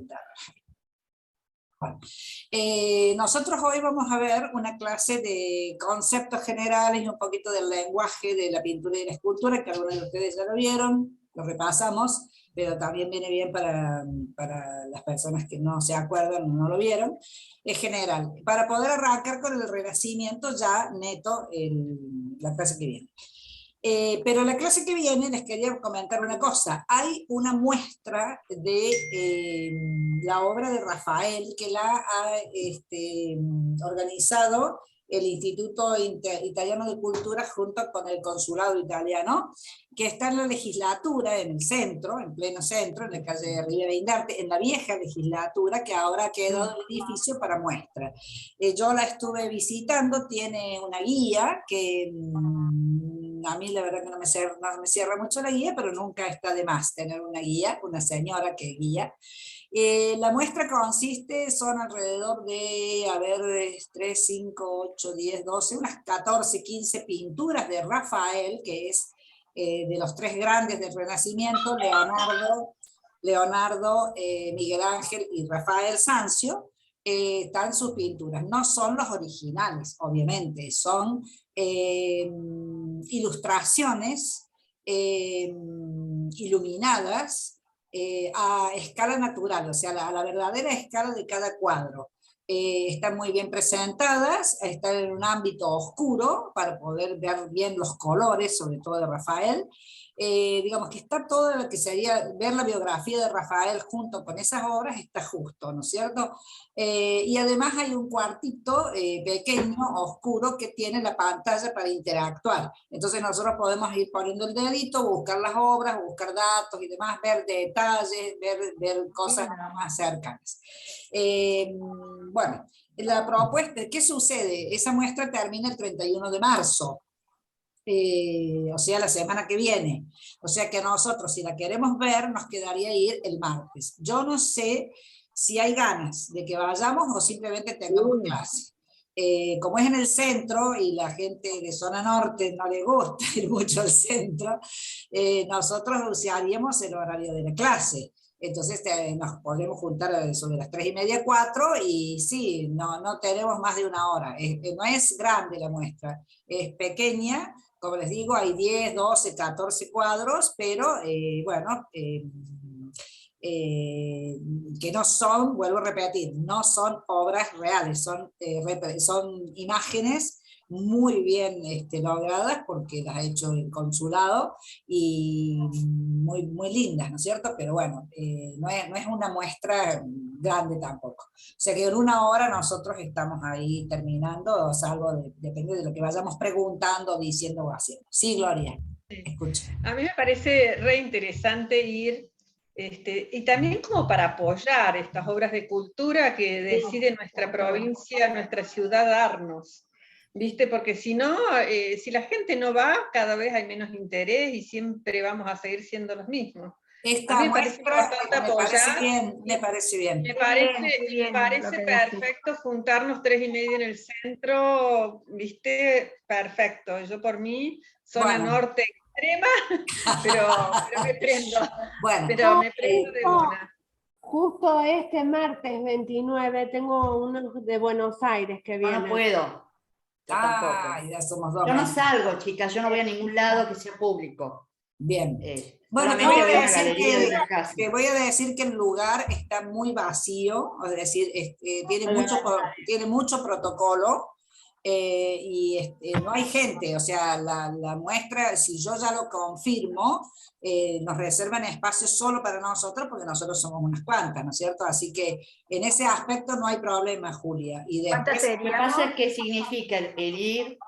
dificultad. Bueno, nosotros hoy vamos a ver una clase de conceptos generales y un poquito del lenguaje de la pintura y la escultura, que algunos de ustedes ya lo vieron, lo repasamos, pero también viene bien para las personas que no se acuerdan o no lo vieron. Es general, para poder arrancar con el Renacimiento ya neto la clase que viene. Pero la clase que viene les quería comentar una cosa. Hay una muestra de la obra de Rafael que la ha organizado el Instituto Italiano de Cultura junto con el Consulado Italiano, que está en la legislatura, en el centro, en pleno centro, en la calle Rivera Indarte, en la vieja legislatura, que ahora ha quedado el edificio para muestra. Yo la estuve visitando, tiene una guía que a mí la verdad que no me cierra mucho la guía, pero nunca está de más tener una guía, una señora que guía. La muestra consiste, son alrededor de, 3, 5, 8, 10, 12, unas 14, 15 pinturas de Rafael, que es de los tres grandes del Renacimiento, Leonardo, Miguel Ángel y Rafael Sanzio. Están sus pinturas. No son los originales, obviamente, son ilustraciones iluminadas a escala natural, o sea, a la verdadera escala de cada cuadro. Están muy bien presentadas, están en un ámbito oscuro para poder ver bien los colores, sobre todo de Rafael. Digamos que está todo lo que sería ver la biografía de Rafael junto con esas obras, está justo, ¿no es cierto? Y además hay un cuartito pequeño, oscuro, que tiene la pantalla para interactuar. Entonces nosotros podemos ir poniendo el dedito, buscar las obras, buscar datos y demás, ver detalles, ver cosas más cercanas. Bueno, la propuesta, ¿qué sucede? Esa muestra termina el 31 de marzo. O sea, la semana que viene. O sea que nosotros, si la queremos ver, nos quedaría ir el martes. Yo no sé si hay ganas de que vayamos o simplemente tengamos clase. Como es en el centro y la gente de zona norte no le gusta ir mucho al centro, nosotros usaríamos el horario de la clase. Entonces nos podemos juntar sobre las 3:30, 4, y sí, no tenemos más de una hora. No es grande la muestra, es pequeña. Como les digo, hay 10, 12, 14 cuadros, pero bueno, que no son, vuelvo a repetir, no son obras reales, son imágenes muy bien logradas, porque las ha hecho el consulado, y muy, muy lindas, ¿no es cierto? Pero bueno, no es una muestra grande tampoco. O sea que en una hora nosotros estamos ahí terminando, salvo depende de lo que vayamos preguntando, diciendo o haciendo. Sí, Gloria, escucha. A mí me parece re interesante ir, y también como para apoyar estas obras de cultura que decide nuestra provincia, nuestra ciudad darnos. ¿Viste? Porque si no, si la gente no va, cada vez hay menos interés y siempre vamos a seguir siendo los mismos. Esta me parece importante apoyar. Me parece bien. Me parece perfecto juntarnos 3:30 en el centro, ¿viste? Perfecto. Yo por mí, zona norte extrema, pero me prendo. Bueno, pero me prendo de una. Justo este martes 29 tengo unos de Buenos Aires que vienen. No puedo. Yo tampoco. Ya somos dos. Yo no salgo, chicas, yo no voy a ningún lado que sea público. Bien. Bueno, te voy a decir que el lugar está muy vacío, es decir, tiene mucho protocolo, y no hay gente. O sea, la muestra, si yo ya lo confirmo, nos reservan espacios solo para nosotros, porque nosotros somos unas cuantas, ¿no es cierto? Así que en ese aspecto no hay problema, Julia. Y después, lo que pasa es que significa el ir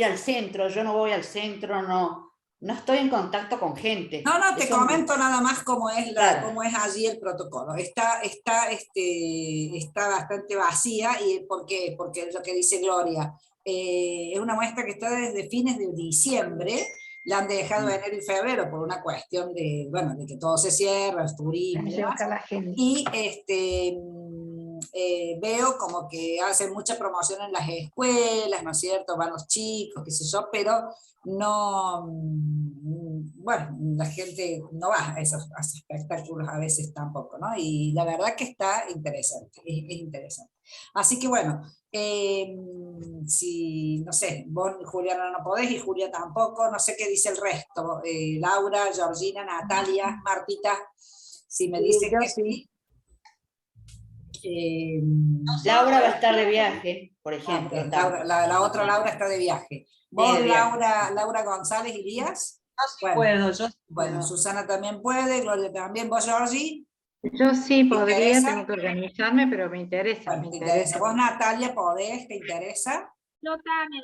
al centro. Yo no voy al centro, no estoy en contacto con gente. No, te comento nada más cómo es allí el protocolo. Está bastante vacía, y porque es lo que dice Gloria. Es una muestra que está desde fines de diciembre, la han dejado en enero y febrero por una cuestión de que todo se cierra, el turismo y demás. Y veo como que hacen mucha promoción en las escuelas, ¿no es cierto? Van los chicos, qué sé yo, pero no, bueno, la gente no va a a esos espectáculos a veces tampoco, ¿no? Y la verdad que está interesante, es interesante. Así que bueno, si, no sé, vos, Juliana, no podés y Julia tampoco, no sé qué dice el resto, Laura, Georgina, Natalia, Martita, si me dicen yo que sí. sí. Laura va a estar de viaje, por Ah, ejemplo. bien, la otra Laura está de viaje. ¿Vos, de viaje. Laura González y Díaz? Yo sí Bueno, puedo, yo sí bueno, puedo. Susana también puede, Gloria también. ¿Vos, Georgie? Yo sí ¿Te podría, interesa? tengo que organizarme, pero me interesa, Bueno, me te interesa. interesa. ¿Vos, Natalia, podés? ¿Te interesa? Yo también,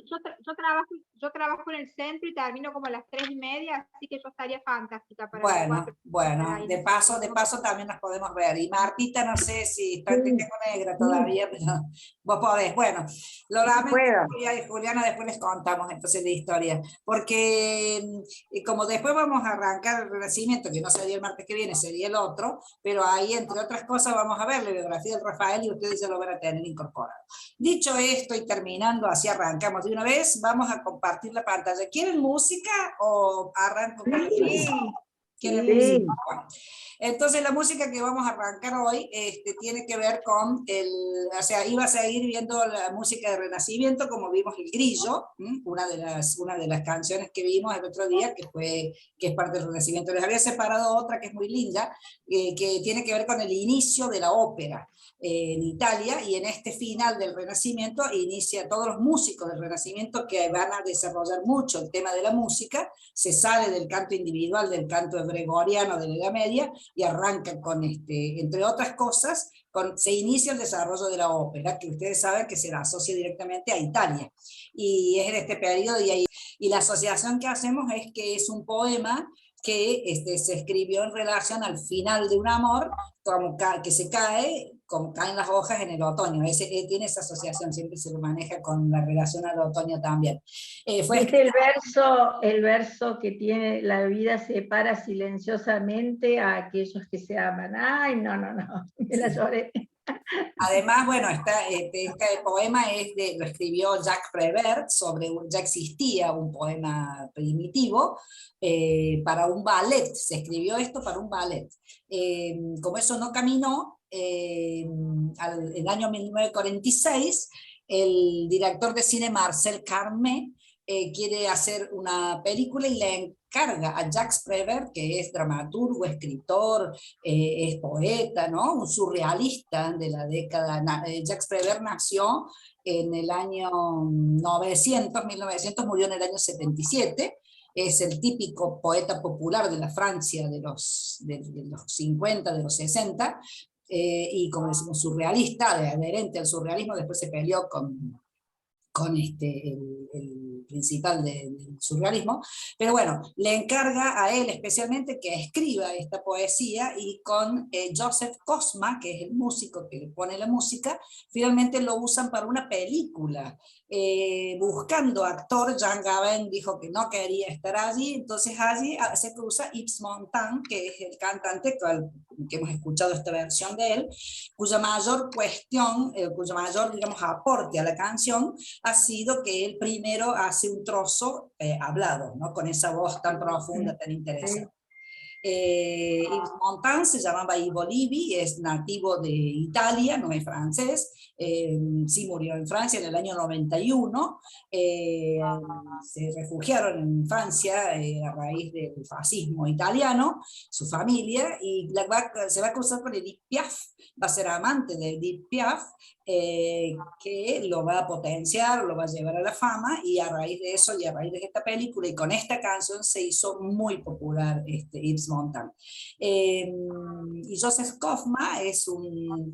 yo trabajo en el centro y termino como a las 3:30, así que yo estaría fantástica para las 4. Bueno, de paso también nos podemos ver. Y Martita, no sé si está en Tequeco Negra todavía, pero vos podés. Bueno, lo lamento, puedo. Julia y Juliana, después les contamos entonces la historia. Porque como después vamos a arrancar el Renacimiento, que no sería el martes que viene, sería el otro, pero ahí, entre otras cosas, vamos a ver la biografía de Rafael y ustedes ya lo van a tener incorporado. Dicho esto y terminando, así arrancamos de una vez, vamos a compartir la pantalla. ¿Quieren música o arranco con la clase? ¿Quieren música? Bueno, entonces la música que vamos a arrancar hoy tiene que ver con o sea, iba a seguir viendo la música de Renacimiento, como vimos el Grillo, una de las canciones que vimos el otro día, que es parte del Renacimiento. Les había separado otra que es muy linda, que tiene que ver con el inicio de la ópera en Italia, y en este final del Renacimiento inicia todos los músicos del Renacimiento que van a desarrollar mucho el tema de la música, se sale del canto individual, del canto gregoriano de la Edad Media, y arranca con, entre otras cosas, se inicia el desarrollo de la ópera, que ustedes saben que se la asocia directamente a Italia, y es en este periodo, y la asociación que hacemos es que es un poema que se escribió en relación al final de un amor, como que se cae, como caen las hojas en el otoño. Tiene esa asociación, siempre se lo maneja con la relación al otoño también. ¿Viste el verso que tiene la vida separa silenciosamente a aquellos que se aman? Ay, no, me la lloré. Además, bueno, este poema lo escribió Jacques Prévert, ya existía un poema primitivo para un ballet, se escribió esto para un ballet. Como eso no caminó, en el año 1946, el director de cine Marcel Carné quiere hacer una película y le encarga a Jacques Prévert, que es dramaturgo, escritor, es poeta, ¿no? Un surrealista de la década. Jacques Prévert nació en el año 1900, murió en el año 77. Es el típico poeta popular de la Francia de los 50, de los 60, y como decimos, surrealista, adherente al surrealismo. Después se peleó con el principal del surrealismo, pero bueno, le encarga a él especialmente que escriba esta poesía, y con Joseph Cosma, que es el músico que le pone la música, finalmente lo usan para una película. Buscando actor, Jean Gabin dijo que no quería estar allí, entonces allí se cruza Yves Montand, que es el cantante que hemos escuchado esta versión de él, cuya mayor digamos, aporte a la canción ha sido que él primero hace un trozo hablado, ¿no? Con esa voz tan profunda, tan interesante. Yves Montand se llamaba Ivo Livi, es nativo de Italia, no es francés, sí murió en Francia en el año 91, se refugiaron en Francia a raíz del fascismo italiano, su familia, y se va a cruzar con Edith Piaf, va a ser amante de Edith Piaf, que lo va a potenciar, lo va a llevar a la fama, y a raíz de eso y a raíz de esta película y con esta canción se hizo muy popular Yves Montand. Y Joseph Kofma es un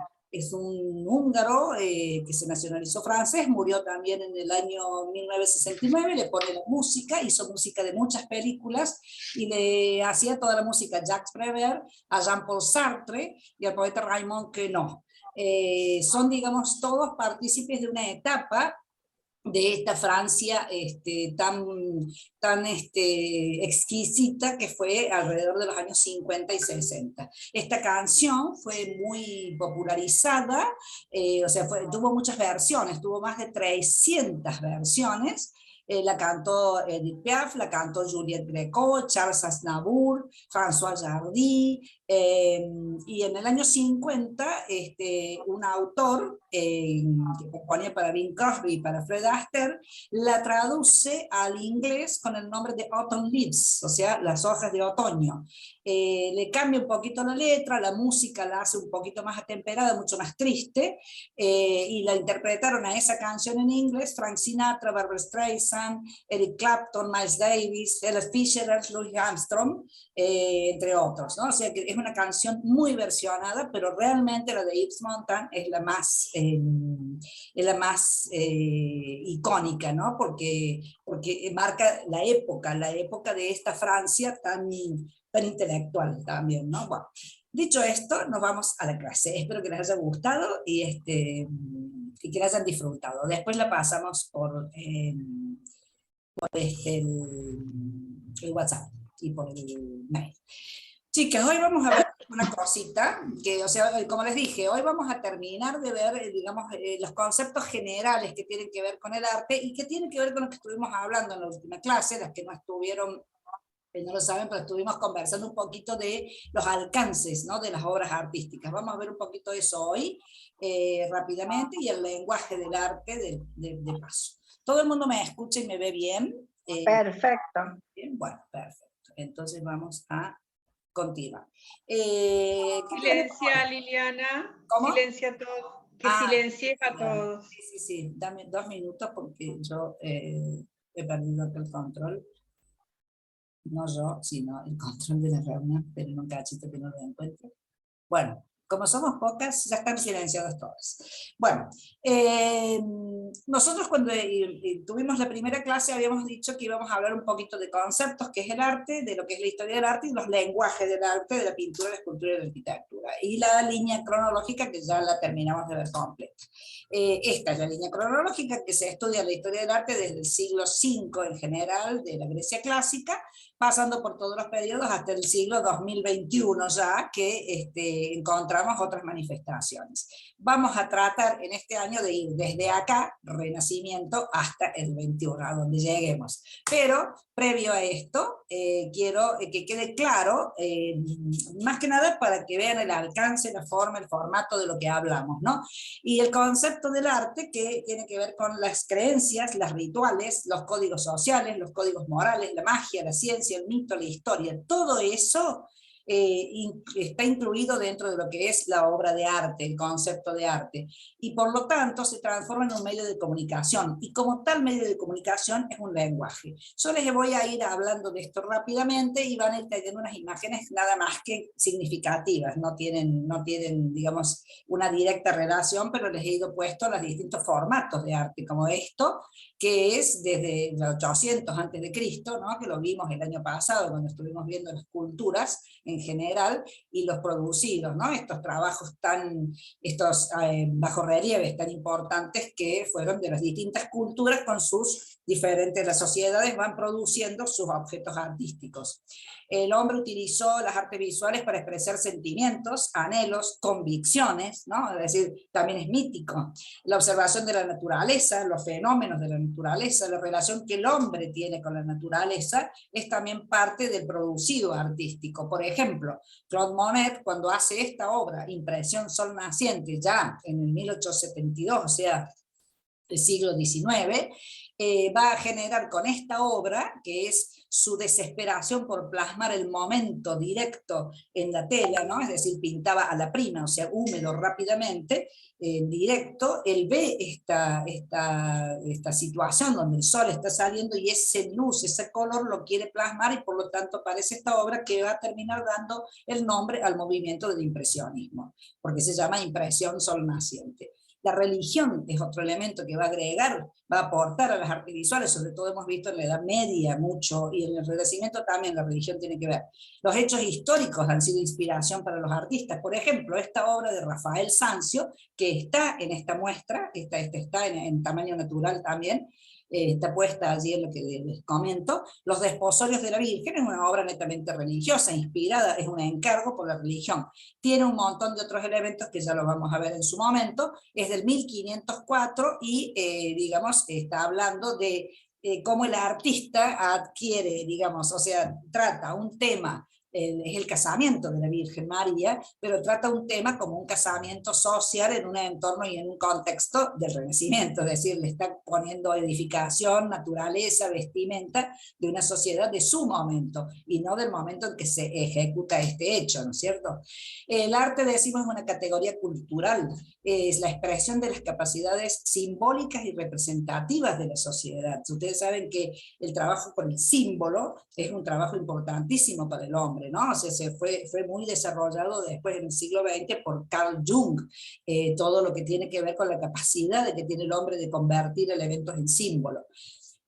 húngaro que se nacionalizó francés, murió también en el año 1969, le pone la música, hizo música de muchas películas y le hacía toda la música a Jacques Prévert, a Jean-Paul Sartre y al poeta Raymond Queneau. Son, digamos, todos partícipes de una etapa de esta Francia tan exquisita que fue alrededor de los años 50 y 60. Esta canción fue muy popularizada, o sea, tuvo muchas versiones, tuvo más de 300 versiones. La cantó Edith Piaf, la cantó Juliette Gréco, Charles Aznavour, François Hardy, y en el año 50 un autor que componía para Bing Crosby y para Fred Astaire la traduce al inglés con el nombre de Autumn Leaves, o sea, las hojas de otoño. Le cambia un poquito la letra, la música la hace un poquito más atemperada, mucho más triste, y la interpretaron a esa canción en inglés Frank Sinatra, Barbra Streisand, Eric Clapton, Miles Davis, Ella Fitzgerald, Louis Armstrong, entre otros, ¿no? O sea que es una canción muy versionada, pero realmente la de Yves Montand es la más icónica, ¿no? Porque marca la época de esta Francia tan intelectual también, ¿no? Bueno, dicho esto, nos vamos a la clase. Espero que les haya gustado y que la hayan disfrutado. Después la pasamos por el WhatsApp y por el mail. Chicas, hoy vamos a ver una cosita, que, o sea, como les dije, hoy vamos a terminar de ver, digamos, los conceptos generales que tienen que ver con el arte y que tienen que ver con lo que estuvimos hablando en la última clase, las que no estuvieron, no lo saben, pero estuvimos conversando un poquito de los alcances, ¿no?, de las obras artísticas. Vamos a ver un poquito eso hoy, rápidamente, y el lenguaje del arte de paso. ¿Todo el mundo me escucha y me ve bien? Perfecto. Bien, bueno, perfecto. Entonces vamos a continuar. Silencia, Liliana. ¿Cómo? Silencia todo. Que silencies a todos. Sí. Dame 2 minutos porque yo he perdido el control. No yo, sino el control de la reunión, pero en un cachito que no lo encuentro. Bueno, como somos pocas, ya están silenciadas todas. Bueno, nosotros cuando tuvimos la primera clase habíamos dicho que íbamos a hablar un poquito de conceptos, que es el arte, de lo que es la historia del arte y los lenguajes del arte, de la pintura, la escultura y la arquitectura. Y la línea cronológica que ya la terminamos de ver completa. Esta es la línea cronológica que se estudia la historia del arte desde el siglo V en general, de la Grecia clásica, pasando por todos los periodos hasta el siglo 2021 ya, que encontramos otras manifestaciones. Vamos a tratar en este año de ir desde acá, Renacimiento, hasta el 21, a donde lleguemos. Pero, previo a esto, quiero que quede claro, más que nada para que vean el alcance, la forma, el formato de lo que hablamos, ¿no? Y el concepto del arte que tiene que ver con las creencias, las rituales, los códigos sociales, los códigos morales, la magia, la ciencia, el mito, la historia, todo eso está incluido dentro de lo que es la obra de arte, el concepto de arte, y por lo tanto se transforma en un medio de comunicación, y como tal medio de comunicación es un lenguaje. Yo les voy a ir hablando de esto rápidamente y van a ir teniendo unas imágenes nada más que significativas, no tienen, digamos, una directa relación, pero les he ido puesto los distintos formatos de arte, como esto, que es desde los 800 antes de Cristo, ¿no?, que lo vimos el año pasado cuando estuvimos viendo las culturas en general y los producidos, ¿no?, estos trabajos estos bajorrelieves tan importantes que fueron de las distintas culturas con sus diferentes, las sociedades van produciendo sus objetos artísticos. El hombre utilizó las artes visuales para expresar sentimientos, anhelos, convicciones, ¿no?, es decir, también es mítico. La observación de la naturaleza, los fenómenos de la naturaleza, la relación que el hombre tiene con la naturaleza, es también parte del producido artístico. Por ejemplo, Claude Monet, cuando hace esta obra, Impresión Sol Naciente, ya en el 1872, o sea, del siglo XIX, va a generar con esta obra, que es su desesperación por plasmar el momento directo en la tela, ¿no?, es decir, pintaba a la prima, o sea, húmedo rápidamente, en directo, él ve esta situación donde el sol está saliendo y ese luz, ese color lo quiere plasmar, y por lo tanto aparece esta obra que va a terminar dando el nombre al movimiento del impresionismo, porque se llama Impresión Sol Naciente. La religión es otro elemento que va a agregar, va a aportar a las artes visuales, sobre todo hemos visto en la Edad Media mucho, y en el Renacimiento también la religión tiene que ver. Los hechos históricos han sido inspiración para los artistas. Por ejemplo, esta obra de Rafael Sanzio, que está en esta muestra, está en tamaño natural también, está puesta allí en lo que les comento. Los desposorios de la Virgen es una obra netamente religiosa, inspirada, es un encargo por la religión. Tiene un montón de otros elementos que ya lo vamos a ver en su momento. Es del 1504 y, digamos, está hablando de cómo el artista adquiere, digamos, o sea, trata un tema, es el casamiento de la Virgen María, pero trata un tema como un casamiento social en un entorno y en un contexto del Renacimiento, es decir, le está poniendo edificación, naturaleza, vestimenta de una sociedad de su momento, y no del momento en que se ejecuta este hecho, ¿no es cierto? El arte, decimos, es una categoría cultural, es la expresión de las capacidades simbólicas y representativas de la sociedad. Ustedes saben que el trabajo con el símbolo es un trabajo importantísimo para el hombre, ¿no? O sea, fue muy desarrollado después en el siglo XX por Carl Jung, todo lo que tiene que ver con la capacidad que tiene el hombre de convertir elementos en símbolos.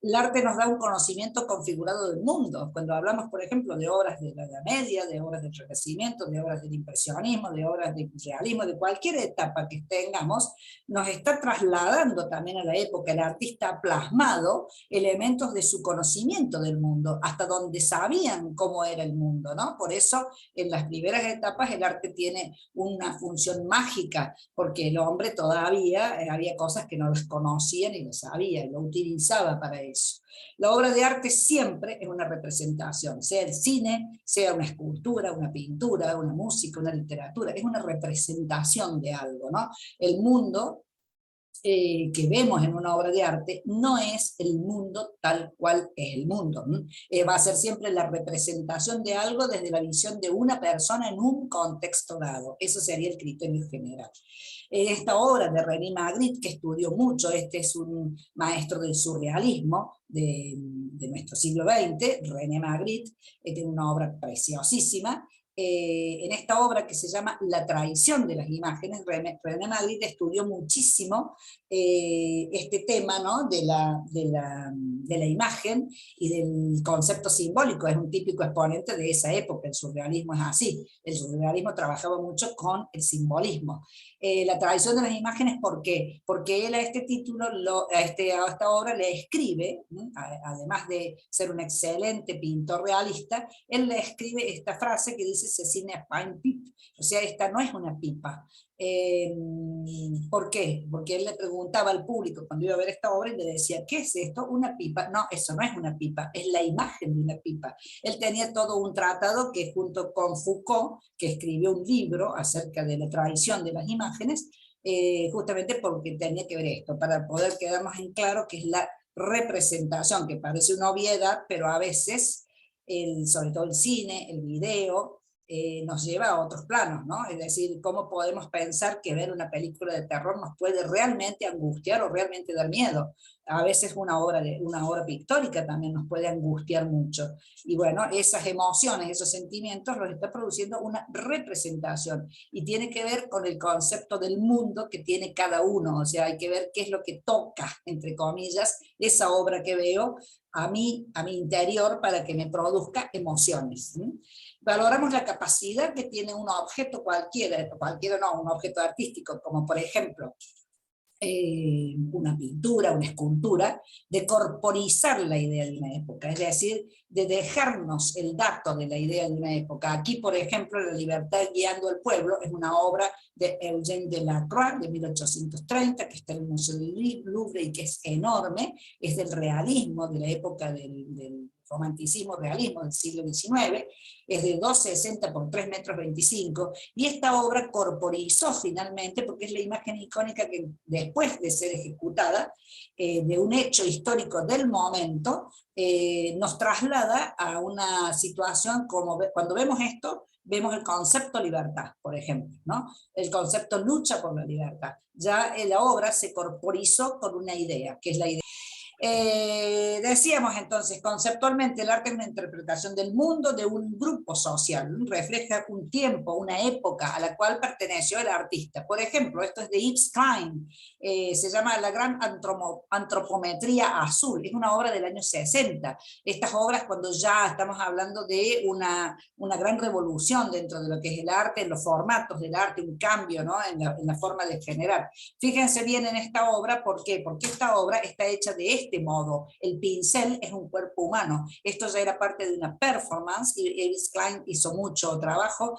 El arte nos da un conocimiento configurado del mundo. Cuando hablamos, por ejemplo, de obras de la Edad Media, de obras del Renacimiento, de obras del impresionismo, de obras del realismo, de cualquier etapa que tengamos, nos está trasladando también a la época. El artista ha plasmado elementos de su conocimiento del mundo, hasta donde sabían cómo era el mundo, ¿no? Por eso, en las primeras etapas, el arte tiene una función mágica, porque el hombre todavía había cosas que no las conocía ni las sabía, y lo utilizaba para eso. La obra de arte siempre es una representación, sea el cine, sea una escultura, una pintura, una música, una literatura, es una representación de algo, ¿no? El mundo que vemos en una obra de arte no es el mundo tal cual es el mundo, va a ser siempre la representación de algo desde la visión de una persona en un contexto dado. Eso sería el criterio general. Esta obra de René Magritte, que estudió mucho, este es un maestro del surrealismo de nuestro siglo XX, René Magritte, tiene una obra preciosísima. En esta obra que se llama La traición de las imágenes, René Magritte estudió muchísimo este tema, ¿no? de la imagen y del concepto simbólico. Es un típico exponente de esa época. El surrealismo es así, el surrealismo trabajaba mucho con el simbolismo. La traición de las imágenes, ¿por qué? Porque él a este título, a esta obra le escribe, además de ser un excelente pintor realista, él le escribe esta frase que dice "Cecina Pine Pip", o sea, esta no es una pipa. ¿Por qué? Porque él le preguntaba al público cuando iba a ver esta obra y le decía, ¿qué es esto? ¿Una pipa? No, eso no es una pipa, es la imagen de una pipa. Él tenía todo un tratado que, junto con Foucault, que escribió un libro acerca de la traición de las imágenes, justamente porque tenía que ver esto, para poder quedarnos en claro que es la representación, que parece una obviedad, pero a veces, sobre todo el cine, el video, nos lleva a otros planos, ¿no? Es decir, cómo podemos pensar que ver una película de terror nos puede realmente angustiar o realmente dar miedo. A veces una obra pictórica también nos puede angustiar mucho. Y bueno, esas emociones, esos sentimientos los está produciendo una representación. Y tiene que ver con el concepto del mundo que tiene cada uno. O sea, hay que ver qué es lo que toca, entre comillas, esa obra que veo a mi interior para que me produzca emociones. Valoramos la capacidad que tiene un objeto cualquiera no, un objeto artístico, como por ejemplo una pintura, una escultura, de corporizar la idea de una época, es decir, de dejarnos el dato de la idea de una época. Aquí, por ejemplo, La libertad guiando al pueblo es una obra de Eugène Delacroix de 1830, que está en el Museo del Louvre y que es enorme, es del realismo, de la época del romanticismo realismo del siglo XIX, es de 2,60 por 3,25 metros, y esta obra corporizó finalmente, porque es la imagen icónica que después de ser ejecutada, de un hecho histórico del momento, nos traslada a una situación como, cuando vemos esto, vemos el concepto libertad, por ejemplo, ¿no? El concepto lucha por la libertad. Ya la obra se corporizó con una idea, que es la idea. Decíamos entonces, conceptualmente el arte es una interpretación del mundo de un grupo social, refleja un tiempo, una época a la cual perteneció el artista. Por ejemplo, esto es de Yves Klein, se llama La Gran Antropometría Azul, es una obra del año 60. Estas obras, cuando ya estamos hablando de una gran revolución dentro de lo que es el arte, en los formatos del arte, un cambio, ¿no? en la forma de generar. Fíjense bien en esta obra, ¿por qué? Porque esta obra está hecha de este modo, el pincel es un cuerpo humano, esto ya era parte de una performance, y Yves Klein hizo mucho trabajo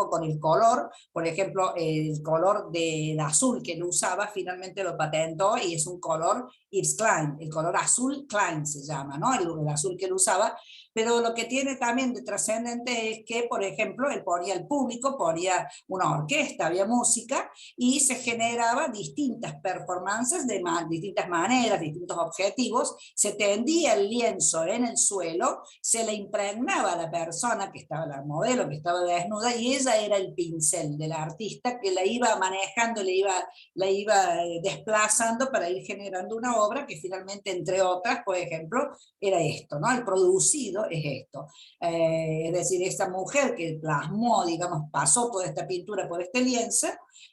con el color, por ejemplo, el color del azul que él usaba, finalmente lo patentó, y es un color Yves Klein, el color azul Klein se llama, ¿no? el azul que él usaba, pero lo que tiene también de trascendente es que, por ejemplo, él ponía al público, ponía una orquesta, había música, y se generaba distintas performances de distintas maneras, distintos objetivos, se tendía el lienzo en el suelo, se le impregnaba a la persona que estaba, la modelo que estaba desnuda, y ella era el pincel del artista que la iba manejando, la iba desplazando para ir generando una obra que finalmente, entre otras, por ejemplo, era esto, ¿no? El producido es esto. Es decir, esta mujer que plasmó, digamos, pasó toda esta pintura por este lienzo,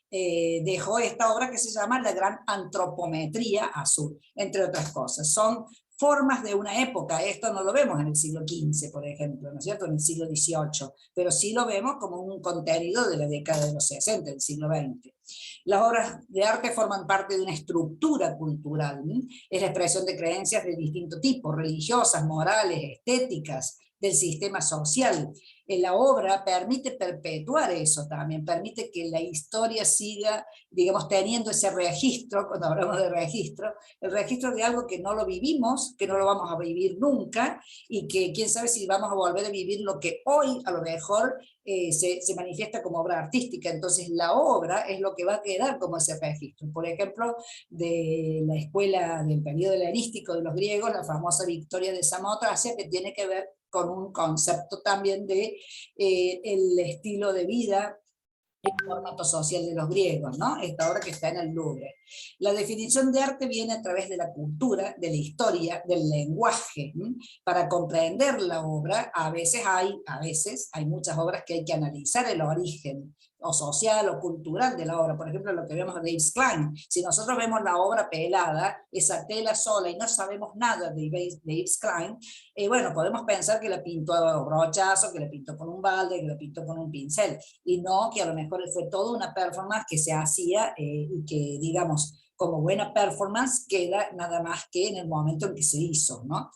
dejó esta obra que se llama La Gran Antropometría Azul, entre otras cosas. Son formas de una época, esto no lo vemos en el siglo XV, por ejemplo, ¿no es cierto?, en el siglo XVIII, pero sí lo vemos como un contenido de la década de los 60, del siglo XX. Las obras de arte forman parte de una estructura cultural, ¿sí? Es la expresión de creencias de distinto tipo, religiosas, morales, estéticas, del sistema social. La obra permite perpetuar eso también, permite que la historia siga, digamos, teniendo ese registro, cuando hablamos de registro, el registro de algo que no lo vivimos, que no lo vamos a vivir nunca, y que quién sabe si vamos a volver a vivir lo que hoy a lo mejor se manifiesta como obra artística. Entonces la obra es lo que va a quedar como ese registro. Por ejemplo, de la escuela del periodo helenístico de los griegos, la famosa Victoria de Samotracia, que tiene que ver con un concepto también de el estilo de vida, el formato social de los griegos, ¿no? Esta obra que está en el Louvre. La definición de arte viene a través de la cultura, de la historia, del lenguaje. Para comprender la obra, a veces hay muchas obras que hay que analizar el origen, o social o cultural de la obra. Por ejemplo, lo que vemos de Yves Klein. Si nosotros vemos la obra pelada, esa tela sola, y no sabemos nada de Yves Klein, bueno, podemos pensar que la pintó a brochazo, que la pintó con un balde, que la pintó con un pincel, y no, que a lo mejor fue toda una performance que se hacía y que, digamos, como buena performance queda nada más que en el momento en que se hizo, ¿no?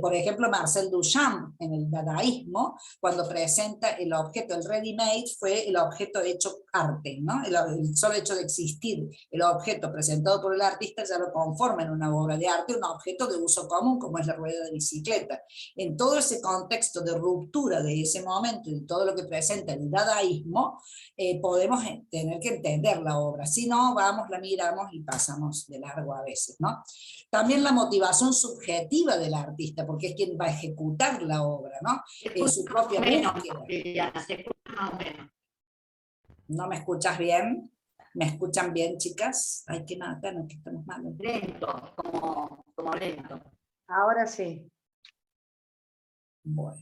Por ejemplo, Marcel Duchamp en el dadaísmo, cuando presenta el objeto, el ready-made fue el objeto hecho arte, ¿no? El solo hecho de existir el objeto presentado por el artista ya lo conforma en una obra de arte, un objeto de uso común como es la rueda de bicicleta. En todo ese contexto de ruptura de ese momento y todo lo que presenta el dadaísmo, podemos tener que entender la obra, si no vamos, la miramos y pasamos de largo a veces, ¿no? También la motivación subjetiva del artista, porque es quien va a ejecutar la obra, ¿no? Su propia búsqueda. ¿No me escuchas bien? ¿Me escuchan bien, chicas? Ay, qué nada, no, que estamos mal. Lento, como lento. Ahora sí. Bueno,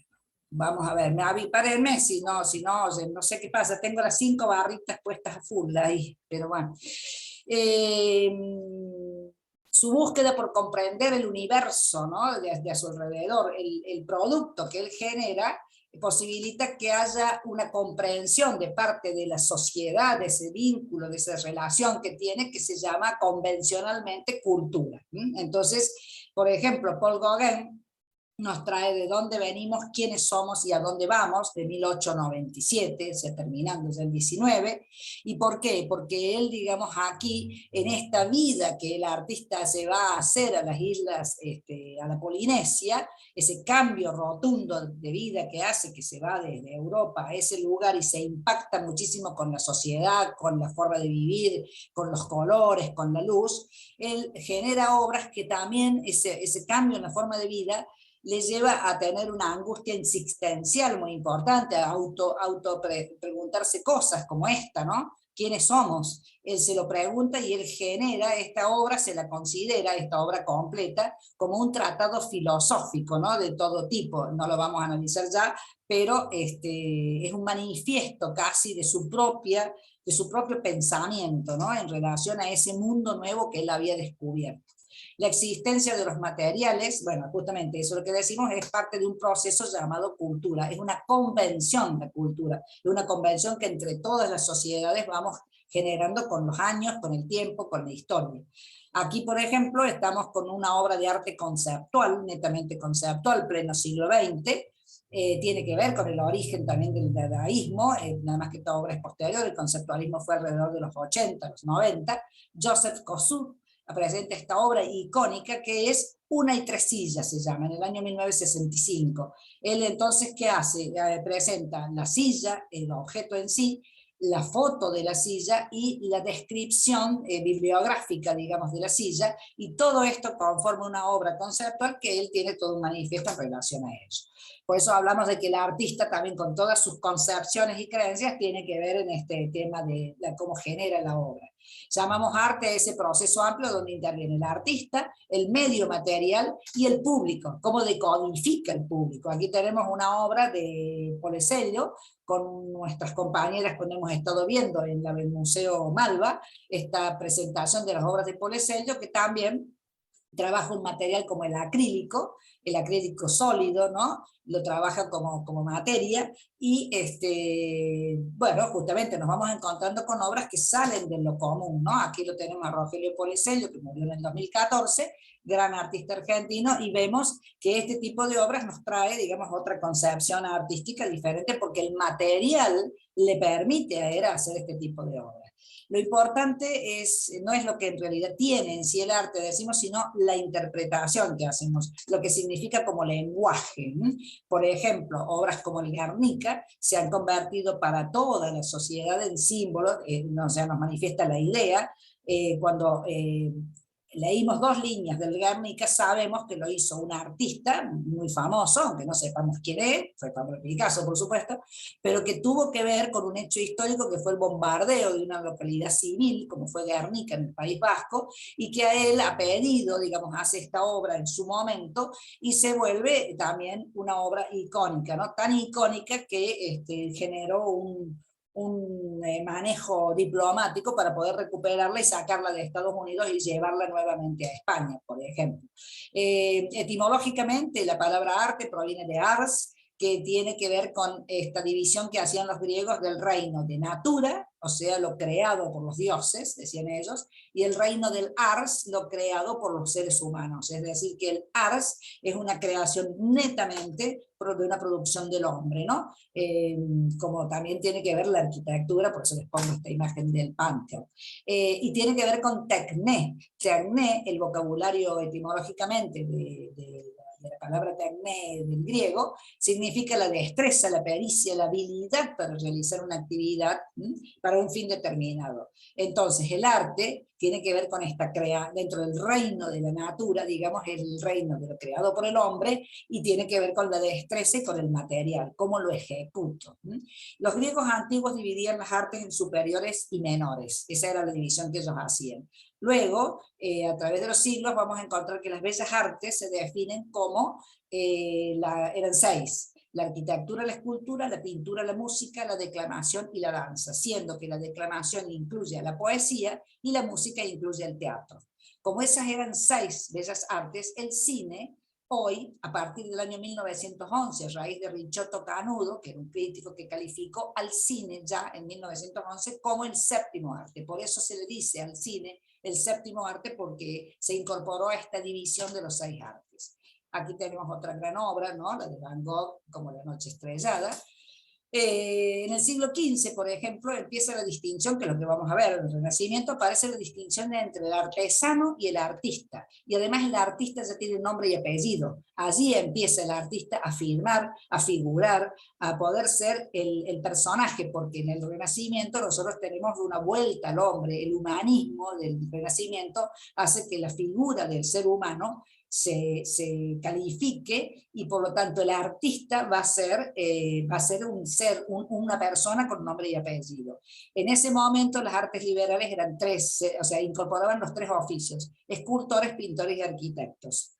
vamos a ver, párenme si no, oye, no sé qué pasa, tengo las 5 barritas puestas a full ahí, pero bueno. Su búsqueda por comprender el universo, ¿no? de a su alrededor, el producto que él genera, posibilita que haya una comprensión de parte de la sociedad, de ese vínculo, de esa relación que tiene, que se llama convencionalmente cultura. Entonces, por ejemplo, Paul Gauguin nos trae De dónde venimos, quiénes somos y a dónde vamos, de 1897, terminando ya el 19. ¿Y por qué? Porque él, digamos, aquí, en esta vida que el artista se va a hacer a las islas, a la Polinesia, ese cambio rotundo de vida que hace, que se va desde Europa a ese lugar y se impacta muchísimo con la sociedad, con la forma de vivir, con los colores, con la luz, él genera obras que también ese cambio en la forma de vida le lleva a tener una angustia existencial muy importante, a preguntarse cosas como esta, ¿no? ¿Quiénes somos? él se lo pregunta y él genera esta obra, se la considera, esta obra completa, como un tratado filosófico, ¿no? De todo tipo, no lo vamos a analizar ya, pero es un manifiesto casi de su propio pensamiento, ¿no? En relación a ese mundo nuevo que él había descubierto. La existencia de los materiales, bueno, justamente eso lo que decimos es parte de un proceso llamado cultura, es una convención de cultura, es una convención que entre todas las sociedades vamos generando con los años, con el tiempo, con la historia. Aquí, por ejemplo, estamos con una obra de arte conceptual, netamente conceptual, pleno siglo XX, tiene que ver con el origen también del dadaísmo, nada más que esta obra es posterior, el conceptualismo fue alrededor de los 80, los 90, Joseph Kosuth presenta esta obra icónica que es Una y tres sillas, se llama, en el año 1965. Él entonces, ¿qué hace? Presenta la silla, el objeto en sí, la foto de la silla y la descripción bibliográfica, digamos, de la silla, y todo esto conforma una obra conceptual que él tiene todo un manifiesto en relación a ello. Por eso hablamos de que el artista también con todas sus concepciones y creencias tiene que ver en este tema de cómo genera la obra. Llamamos arte a ese proceso amplio donde interviene el artista, el medio material y el público, cómo decodifica el público. Aquí tenemos una obra de Polesello, con nuestras compañeras cuando hemos estado viendo en el Museo Malva, esta presentación de las obras de Polesello, que también trabaja un material como el acrílico sólido, ¿no? Lo trabaja como materia, y bueno, justamente nos vamos encontrando con obras que salen de lo común, ¿no? Aquí lo tenemos a Rogelio Polesello, que murió en el 2014, gran artista argentino, y vemos que este tipo de obras nos trae, digamos, otra concepción artística diferente, porque el material le permite a él hacer este tipo de obras. Lo importante no es lo que en realidad tiene en sí el arte, decimos, sino la interpretación que hacemos, lo que significa como lenguaje. Por ejemplo, obras como el Guernica se han convertido para toda la sociedad en símbolos, o sea, nos manifiesta la idea, cuando leímos 2 líneas del Guernica, sabemos que lo hizo un artista muy famoso, aunque no sepamos quién es, fue Pablo Picasso, por supuesto, pero que tuvo que ver con un hecho histórico que fue el bombardeo de una localidad civil, como fue Guernica en el País Vasco, y que a él ha pedido, digamos, hace esta obra en su momento, y se vuelve también una obra icónica, ¿no? Tan icónica que generó un manejo diplomático para poder recuperarla y sacarla de Estados Unidos y llevarla nuevamente a España, por ejemplo. Etimológicamente, la palabra arte proviene de ars, que tiene que ver con esta división que hacían los griegos del reino de natura, o sea, lo creado por los dioses, decían ellos, y el reino del ars, lo creado por los seres humanos. Es decir, que el ars es una creación netamente de una producción del hombre, ¿no? Como también tiene que ver la arquitectura, por eso les pongo esta imagen del Panteón. Y tiene que ver con tecné. Tecné, el vocabulario etimológicamente de la palabra tecné del griego, significa la destreza, la pericia, la habilidad para realizar una actividad para un fin determinado. Entonces el arte tiene que ver con esta dentro del reino de la natura, digamos, el reino de lo creado por el hombre, y tiene que ver con la destreza y con el material, cómo lo ejecuto. Los griegos antiguos dividían las artes en superiores y menores, esa era la división que ellos hacían. Luego, a través de los siglos, vamos a encontrar que las bellas artes se definen como, eran 6, la arquitectura, la escultura, la pintura, la música, la declamación y la danza, siendo que la declamación incluye a la poesía y la música incluye al teatro. Como esas eran 6 bellas artes, el cine, hoy, a partir del año 1911, a raíz de Ricciotto Canudo, que era un crítico que calificó al cine ya en 1911 como el 7º arte. Por eso se le dice al cine el 7º arte, porque se incorporó a esta división de los 6 artes. Aquí tenemos otra gran obra, ¿no? La de Van Gogh, como La noche estrellada. En el siglo XV, por ejemplo, empieza la distinción, que es lo que vamos a ver en el Renacimiento, aparece la distinción entre el artesano y el artista. Y además el artista ya tiene nombre y apellido. Allí empieza el artista a firmar, a figurar, a poder ser el personaje, porque en el Renacimiento nosotros tenemos una vuelta al hombre. El humanismo del Renacimiento hace que la figura del ser humano se califique, y por lo tanto el artista va a ser una persona con nombre y apellido. En ese momento las artes liberales eran tres, o sea, incorporaban los tres oficios: escultores, pintores y arquitectos.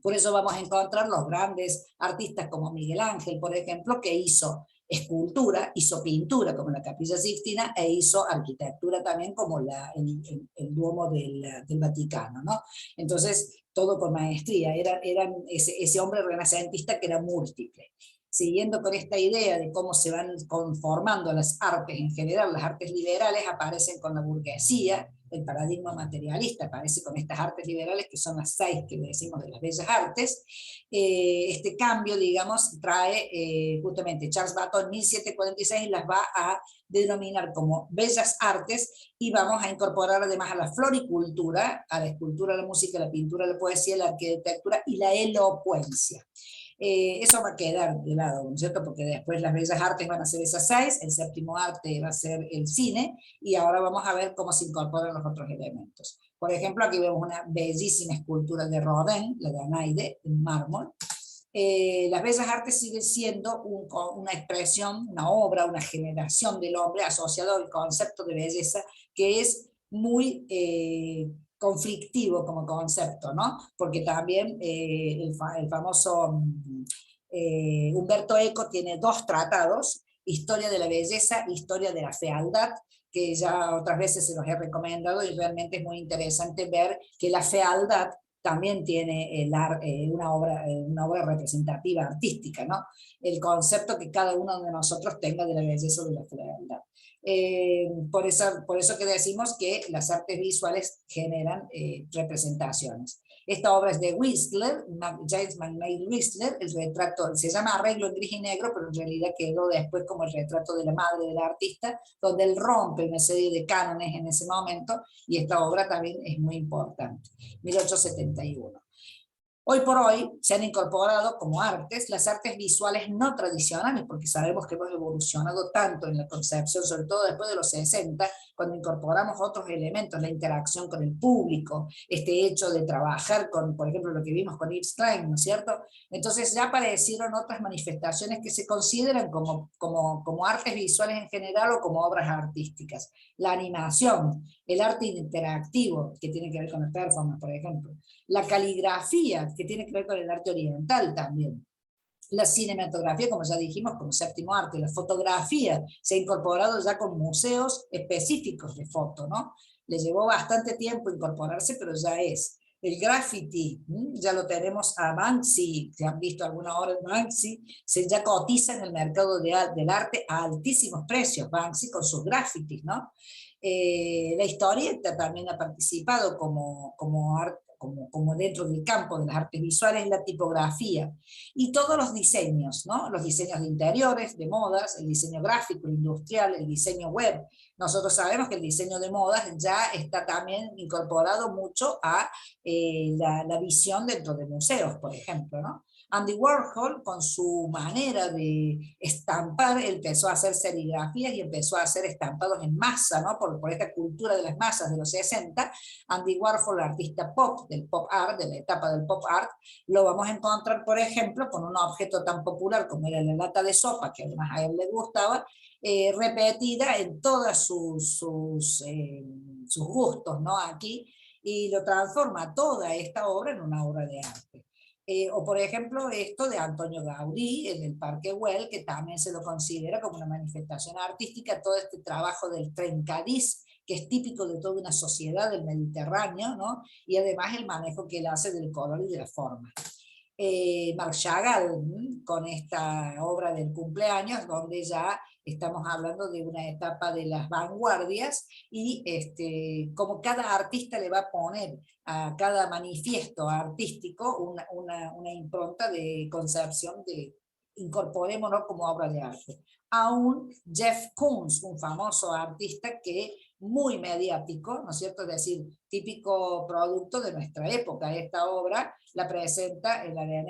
Por eso vamos a encontrar los grandes artistas como Miguel Ángel, por ejemplo, que hizo escultura, hizo pintura como la Capilla Sixtina, e hizo arquitectura también como el Duomo del Vaticano, ¿no? Entonces, todo con maestría, era ese hombre renacentista que era múltiple. Siguiendo con esta idea de cómo se van conformando las artes en general, las artes liberales aparecen con la burguesía, el paradigma materialista aparece con estas artes liberales, que son las 6 que decimos de las bellas artes. Este cambio, digamos, trae justamente Charles Babbage en 1746, las va a denominar como bellas artes, y vamos a incorporar además a la floricultura, a la escultura, la música, la pintura, la poesía, la arquitectura y la elocuencia. Eso va a quedar de lado, ¿no es cierto? Porque después las bellas artes van a ser esas 6, el séptimo arte va a ser el cine, y ahora vamos a ver cómo se incorporan los otros elementos. Por ejemplo, aquí vemos una bellísima escultura de Rodin, la de Anaide, en mármol. Las bellas artes siguen siendo una expresión, una obra, una generación del hombre asociado al concepto de belleza, que es muy conflictivo como concepto, ¿no? Porque también el famoso Umberto Eco tiene 2 tratados: Historia de la belleza, Historia de la fealdad, que ya otras veces se los he recomendado, y realmente es muy interesante ver que la fealdad también tiene una obra representativa artística, ¿no? El concepto que cada uno de nosotros tenga de la belleza o de la fealdad. Por eso que decimos que las artes visuales generan representaciones. Esta obra es de Whistler, James McNeill Whistler, el retrato, se llama Arreglo en gris y negro, pero en realidad quedó después como el retrato de la madre del artista, donde él rompe una serie de cánones en ese momento, y esta obra también es muy importante, 1871. Hoy por hoy se han incorporado como artes las artes visuales no tradicionales, porque sabemos que hemos evolucionado tanto en la concepción, sobre todo después de los 60, cuando incorporamos otros elementos, la interacción con el público, este hecho de trabajar con, por ejemplo, lo que vimos con Yves Klein, ¿no es cierto? Entonces ya aparecieron otras manifestaciones que se consideran como artes visuales en general o como obras artísticas. La animación, el arte interactivo, que tiene que ver con el performance, por ejemplo. La caligrafía, que tiene que ver con el arte oriental también. La cinematografía, como ya dijimos, como séptimo arte. La fotografía se ha incorporado ya con museos específicos de foto, ¿no? Le llevó bastante tiempo incorporarse, pero ya es. El graffiti, ya lo tenemos a Banksy, si han visto alguna obra de Banksy, ya cotiza en el mercado del arte a altísimos precios, Banksy con sus grafitis, ¿no? La historieta también ha participado como arte, como dentro del campo de las artes visuales, la tipografía, y todos los diseños, ¿no? Los diseños de interiores, de modas, el diseño gráfico, el industrial, el diseño web. Nosotros sabemos que el diseño de modas ya está también incorporado mucho a la visión dentro de museos, por ejemplo, ¿no? Andy Warhol, con su manera de estampar, empezó a hacer serigrafías y empezó a hacer estampados en masa, ¿no? Por esta cultura de las masas de los 60. Andy Warhol, artista pop, del pop art, de la etapa del pop art, lo vamos a encontrar, por ejemplo, con un objeto tan popular como era la lata de sopa, que además a él le gustaba, repetida en todos sus gustos, ¿no? Aquí, y lo transforma toda esta obra en una obra de arte. O por ejemplo esto de Antonio Gaudí en el Parque Güell, que también se lo considera como una manifestación artística, todo este trabajo del trencadís, que es típico de toda una sociedad del Mediterráneo, ¿no? Y además el manejo que él hace del color y de la forma. Marc Chagall, con esta obra del cumpleaños, donde ya estamos hablando de una etapa de las vanguardias, y como cada artista le va a poner a cada manifiesto artístico una impronta de concepción de incorporémonos como obra de arte. Aún Jeff Koons, un famoso artista que muy mediático, ¿no es cierto? Es decir, típico producto de nuestra época. Esta obra la presenta en la Bienal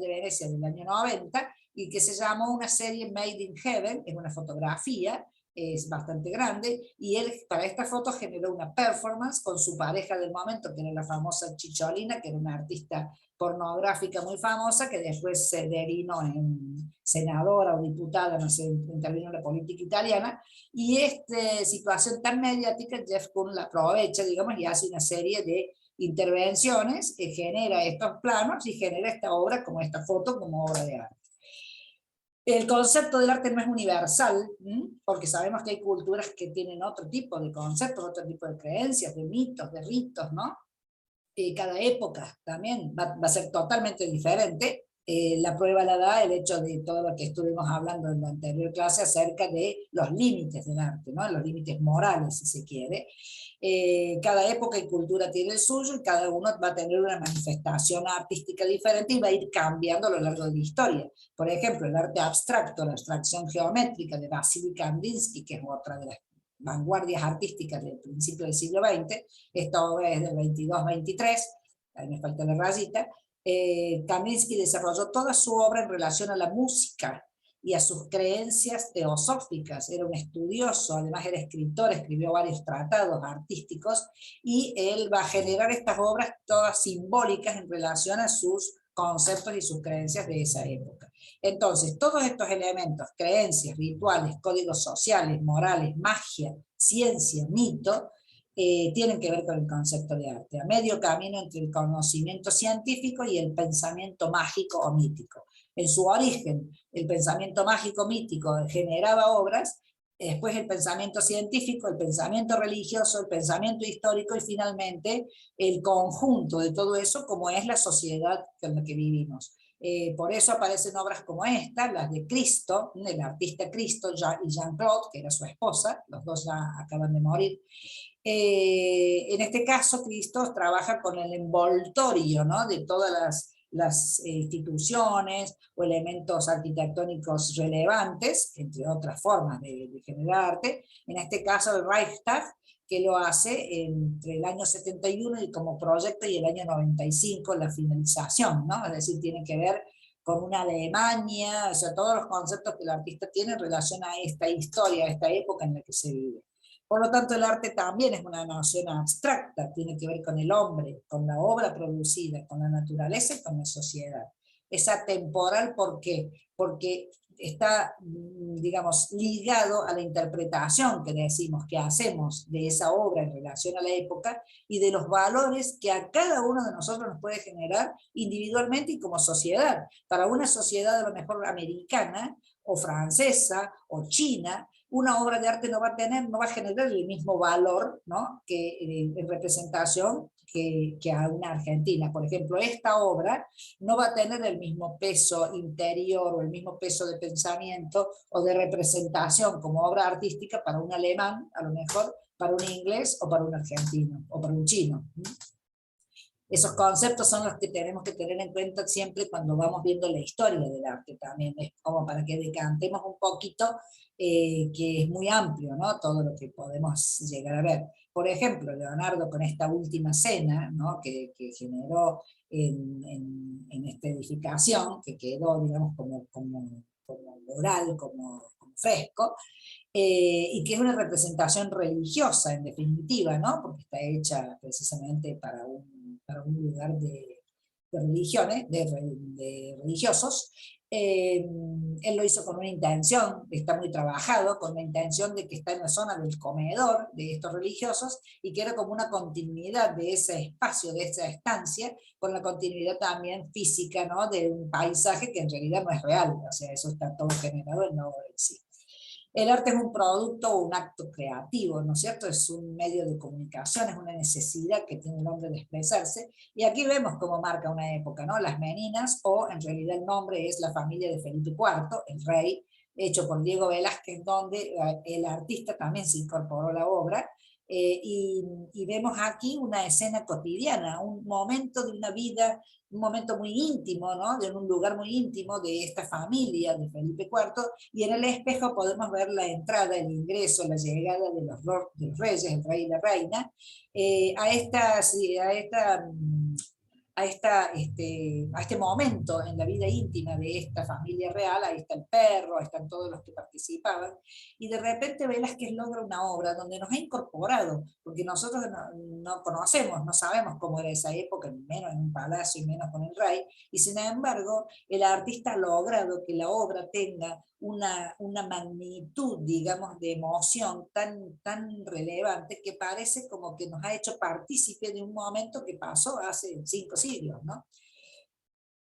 de Venecia del año 90, y que se llamó una serie Made in Heaven, es una fotografía es bastante grande, y él para esta foto generó una performance con su pareja del momento, que era la famosa Chicholina, que era una artista pornográfica muy famosa, que después se derivó en senadora o diputada, no sé, intervino en la política italiana, y esta situación tan mediática, Jeff Koons la aprovecha, digamos, y hace una serie de intervenciones, genera estos planos y genera esta obra, como esta foto, como obra de arte. El concepto del arte no es universal, porque sabemos que hay culturas que tienen otro tipo de conceptos, otro tipo de creencias, de mitos, de ritos, ¿no? Cada época también va a ser totalmente diferente. La prueba la da el hecho de todo lo que estuvimos hablando en la anterior clase acerca de los límites del arte, ¿no? Los límites morales, si se quiere. Cada época y cultura tiene el suyo, y cada uno va a tener una manifestación artística diferente y va a ir cambiando a lo largo de la historia. Por ejemplo, el arte abstracto, la abstracción geométrica de Vasily Kandinsky, que es otra de las vanguardias artísticas del principio del siglo XX, esta obra es del 22-23, ahí me falta la rayita. Kandinsky desarrolló toda su obra en relación a la música y a sus creencias teosóficas. Era un estudioso, además era escritor, escribió varios tratados artísticos, y él va a generar estas obras todas simbólicas en relación a sus conceptos y sus creencias de esa época. Entonces, todos estos elementos, creencias, rituales, códigos sociales, morales, magia, ciencia, mito, tienen que ver con el concepto de arte, a medio camino entre el conocimiento científico y el pensamiento mágico o mítico. En su origen, el pensamiento mágico mítico generaba obras, después el pensamiento científico, el pensamiento religioso, el pensamiento histórico, y finalmente el conjunto de todo eso, como es la sociedad en la que vivimos. Por eso aparecen obras como esta, las de Cristo, el artista Cristo y Jean-Claude, que era su esposa, los dos ya acaban de morir. En este caso, Cristo trabaja con el envoltorio, ¿no?, de todas las instituciones o elementos arquitectónicos relevantes, entre otras formas de generar arte. En este caso, el Reichstag, que lo hace entre el año 71 y como proyecto, y el año 95 la finalización, ¿no? Es decir, tiene que ver con una Alemania, o sea, todos los conceptos que el artista tiene en relación a esta historia, a esta época en la que se vive. Por lo tanto, el arte también es una noción abstracta, tiene que ver con el hombre, con la obra producida, con la naturaleza y con la sociedad. Es atemporal, ¿por qué? Porque está, digamos, ligado a la interpretación que decimos, que hacemos de esa obra en relación a la época, y de los valores que a cada uno de nosotros nos puede generar individualmente y como sociedad. Para una sociedad a lo mejor americana, o francesa, o china, una obra de arte no va a generar el mismo valor, ¿no?, que en representación que a una argentina. Por ejemplo, esta obra no va a tener el mismo peso interior o el mismo peso de pensamiento o de representación como obra artística para un alemán, a lo mejor para un inglés o para un argentino o para un chino. Esos conceptos son los que tenemos que tener en cuenta siempre cuando vamos viendo la historia del arte también, es como para que decantemos un poquito, que es muy amplio, ¿no?, todo lo que podemos llegar a ver. Por ejemplo, Leonardo con esta última cena, ¿no?, que generó en esta edificación, que quedó, digamos, como mural, como fresco, y que es una representación religiosa en definitiva, ¿no?, porque está hecha precisamente para un lugar de religiones, de religiosos. Él lo hizo con una intención, está muy trabajado, con la intención de que está en la zona del comedor de estos religiosos, y que era como una continuidad de ese espacio, de esa estancia, con la continuidad también física, ¿no?, de un paisaje que en realidad no es real, o sea, eso está todo generado en la obra en sí. El arte es un producto o un acto creativo, ¿no es cierto? Es un medio de comunicación, es una necesidad que tiene el hombre de expresarse, y aquí vemos cómo marca una época, ¿no? Las Meninas, o en realidad el nombre es la familia de Felipe IV, el rey, hecho por Diego Velázquez, donde el artista también se incorporó a la obra, y vemos aquí una escena cotidiana, un momento de una vida, un momento muy íntimo, ¿no?, de un lugar muy íntimo de esta familia de Felipe IV, y en el espejo podemos ver la entrada, el ingreso, la llegada de los reyes, el rey y la reina, a a este momento en la vida íntima de esta familia real. Ahí está el perro, ahí están todos los que participaban, y de repente Velázquez logra una obra donde nos ha incorporado, porque nosotros no conocemos, no sabemos cómo era esa época, menos en un palacio y menos con el rey, y sin embargo el artista ha logrado que la obra tenga una magnitud, digamos, de emoción tan relevante, que parece como que nos ha hecho partícipe de un momento que pasó hace 5 siglos, ¿no?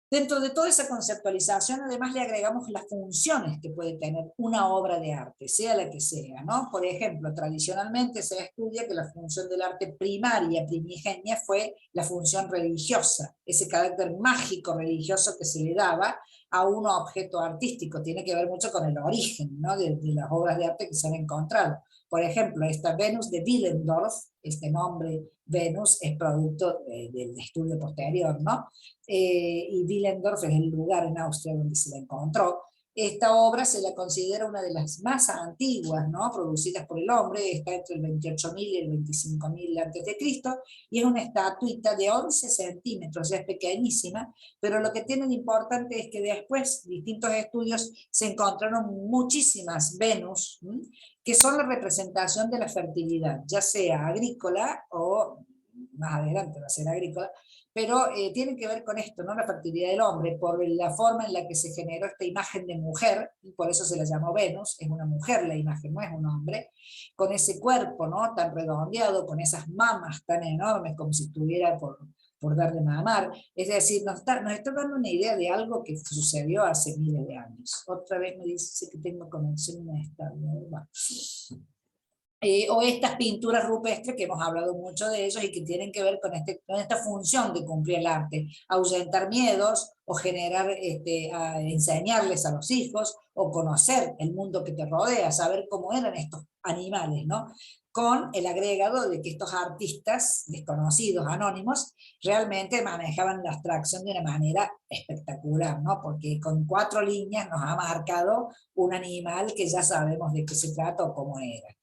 Dentro de toda esa conceptualización, además le agregamos las funciones que puede tener una obra de arte, sea la que sea, ¿no? Por ejemplo, tradicionalmente se estudia que la función del arte primaria, primigenia, fue la función religiosa, ese carácter mágico religioso que se le daba a un objeto artístico. Tiene que ver mucho con el origen, ¿no?, de las obras de arte que se han encontrado. Por ejemplo, esta Venus de Willendorf, este nombre Venus es producto del estudio posterior, ¿no? Y Willendorf es el lugar en Austria donde se la encontró. Esta obra se la considera una de las más antiguas, ¿no?, producidas por el hombre, está entre el 28.000 y el 25.000 a.C., y es una estatuita de 11 centímetros, es pequeñísima, pero lo que tiene de importante es que después distintos estudios se encontraron muchísimas Venus, que son la representación de la fertilidad, ya sea agrícola o más adelante va a ser agrícola, pero tiene que ver con esto, ¿no?, la fertilidad del hombre, por la forma en la que se generó esta imagen de mujer, y por eso se la llamó Venus, es una mujer la imagen, no es un hombre, con ese cuerpo, ¿no?, tan redondeado, con esas mamas tan enormes, como si estuviera por dar de mamar. Es decir, nos está dando una idea de algo que sucedió hace miles de años. Otra vez me dice que tengo conexión inestable, ¿verdad? O estas pinturas rupestres que hemos hablado mucho de ellos y que tienen que ver con esta función de cumplir el arte, ahuyentar miedos o generar, enseñarles a los hijos o conocer el mundo que te rodea, saber cómo eran estos animales, ¿no? Con el agregado de que estos artistas desconocidos, anónimos, realmente manejaban la abstracción de una manera espectacular, ¿no? Porque con 4 líneas nos ha marcado un animal que ya sabemos de qué se trata o cómo era.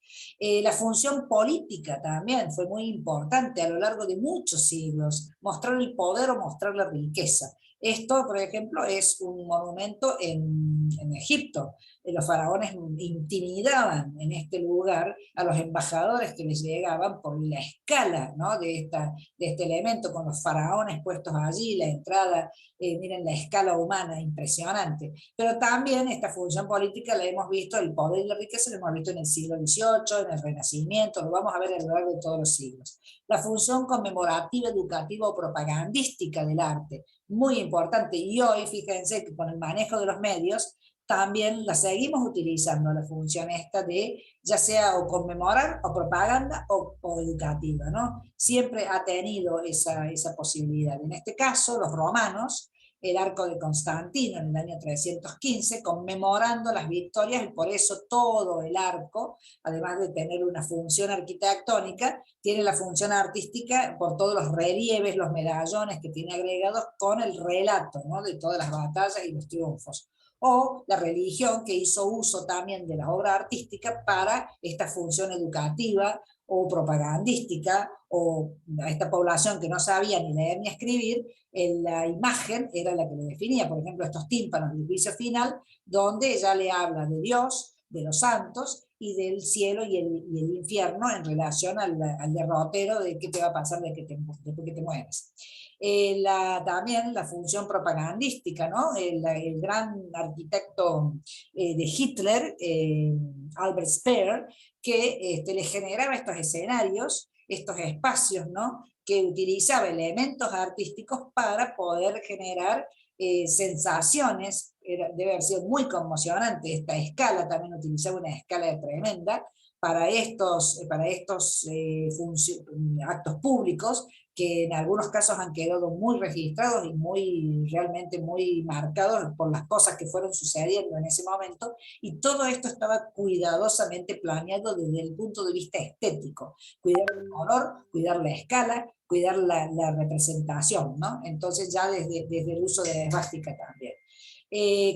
La función política también fue muy importante a lo largo de muchos siglos, mostrar el poder o mostrar la riqueza. Esto, por ejemplo, es un monumento en Egipto. Los faraones intimidaban en este lugar a los embajadores que les llegaban por la escala, ¿no?, de este elemento, con los faraones puestos allí, la entrada, miren la escala humana, impresionante. Pero también esta función política la hemos visto, el poder y la riqueza lo hemos visto en el siglo XVIII, en el Renacimiento, lo vamos a ver a lo largo de todos los siglos. La función conmemorativa, educativa o propagandística del arte, muy importante, y hoy fíjense que con el manejo de los medios también la seguimos utilizando, la función esta de ya sea o conmemorar o propaganda o educativa, ¿no? Siempre ha tenido esa posibilidad. En este caso, los romanos, el arco de Constantino en el año 315, conmemorando las victorias, y por eso todo el arco, además de tener una función arquitectónica, tiene la función artística por todos los relieves, los medallones que tiene agregados con el relato, ¿no?, de todas las batallas y los triunfos. O la religión, que hizo uso también de la obra artística para esta función educativa o propagandística, o a esta población que no sabía ni leer ni escribir, la imagen era la que lo definía. Por ejemplo, estos tímpanos del juicio final, donde ella le habla de Dios, de los santos, y del cielo y el infierno en relación al derrotero de qué te va a pasar después que te mueres. También la función propagandística, ¿no? El gran arquitecto de Hitler, Albert Speer, que le generaba estos escenarios, estos espacios, ¿no?, que utilizaba elementos artísticos para poder generar sensaciones. Debe haber sido muy conmocionante esta escala, también utilizaba una escala tremenda para estos actos públicos, que en algunos casos han quedado muy registrados y realmente muy marcados por las cosas que fueron sucediendo en ese momento, y todo esto estaba cuidadosamente planeado desde el punto de vista estético, cuidar el color, cuidar la escala, cuidar la representación, ¿no? Entonces ya desde el uso de la esvástica también.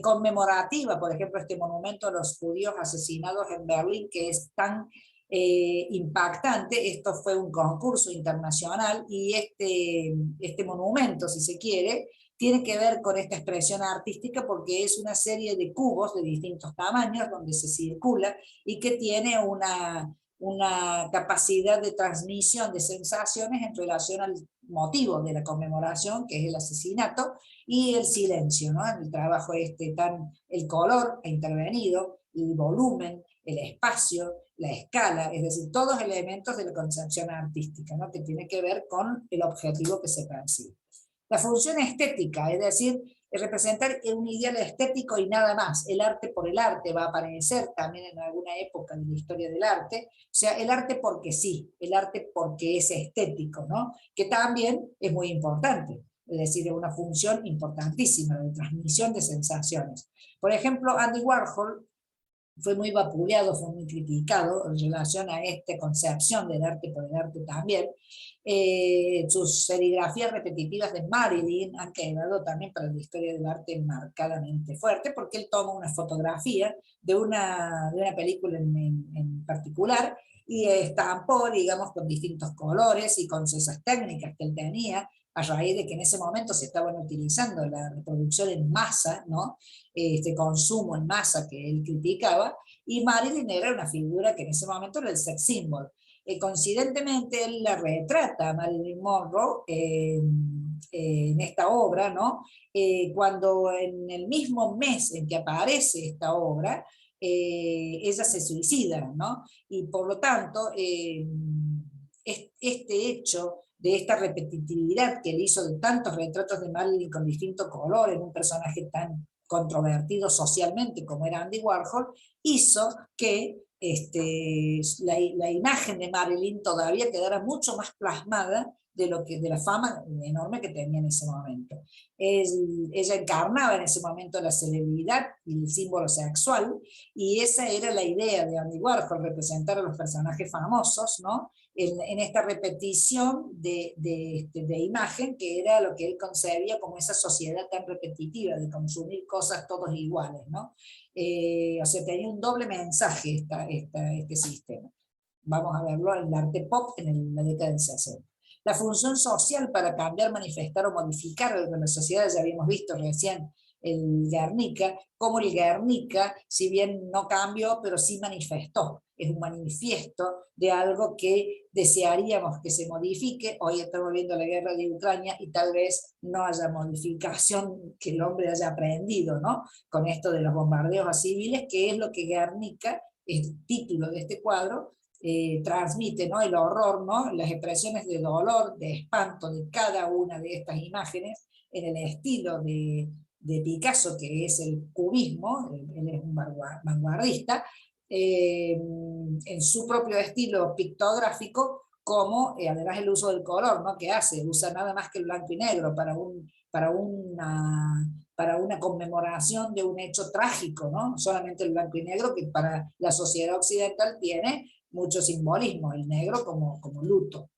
Conmemorativa, por ejemplo, este monumento a los judíos asesinados en Berlín, que es tan impactante. Esto fue un concurso internacional y este monumento, si se quiere, tiene que ver con esta expresión artística porque es una serie de cubos de distintos tamaños donde se circula y que tiene una capacidad de transmisión de sensaciones en relación al motivo de la conmemoración, que es el asesinato, y el silencio, ¿no? En el trabajo el color ha intervenido, el volumen, el espacio, la escala, es decir, todos elementos de la concepción artística, ¿no? Que tiene que ver con el objetivo que se percibe. La función estética, es decir, representar un ideal estético y nada más. El arte por el arte va a aparecer también en alguna época de la historia del arte. O sea, el arte porque sí, el arte porque es estético, ¿no? Que también es muy importante. Es decir, es una función importantísima de transmisión de sensaciones. Por ejemplo, Andy Warhol fue muy vapuleado, fue muy criticado en relación a esta concepción del arte por el arte también. Sus serigrafías repetitivas de Marilyn han quedado también para la historia del arte marcadamente fuerte, porque él toma una fotografía de una película en particular y estampó, digamos, con distintos colores y con esas técnicas que él tenía, a raíz de que en ese momento se estaban utilizando la reproducción en masa, ¿no? Este consumo en masa que él criticaba, y Marilyn era una figura que en ese momento era el sex symbol. Coincidentemente él la retrata a Marilyn Monroe en esta obra, ¿no? Cuando en el mismo mes en que aparece esta obra, ella se suicida, ¿no? Y por lo tanto, este hecho de esta repetitividad que él hizo de tantos retratos de Marilyn con distinto color en un personaje tan controvertido socialmente como era Andy Warhol, hizo que la imagen de Marilyn todavía quedara mucho más plasmada de la fama enorme que tenía en ese momento. Ella encarnaba en ese momento la celebridad y el símbolo sexual, y esa era la idea de Andy Warhol, representar a los personajes famosos, ¿no? En esta repetición de imagen, que era lo que él concebía como esa sociedad tan repetitiva de consumir cosas todos iguales, ¿no? O sea, tenía un doble mensaje este sistema. Vamos a verlo en el arte pop en la década del 60. La función social para cambiar, manifestar o modificar algo en la sociedad, ya habíamos visto recién el Guernica, como el Guernica, si bien no cambió, pero sí manifestó. Es un manifiesto de algo que desearíamos que se modifique. Hoy estamos viendo la guerra de Ucrania y tal vez no haya modificación que el hombre haya aprendido, ¿no? Con esto de los bombardeos a civiles, que es lo que Guernica, el título de este cuadro, transmite, ¿no? El horror, ¿no? Las expresiones de dolor, de espanto de cada una de estas imágenes en el estilo de Picasso, que es el cubismo. Él es un vanguardista, en su propio estilo pictográfico, como además el uso del color, ¿no? Que hace, usa nada más que el blanco y negro para una conmemoración de un hecho trágico, ¿no? Solamente el blanco y negro, que para la sociedad occidental tiene mucho simbolismo, el negro como luto.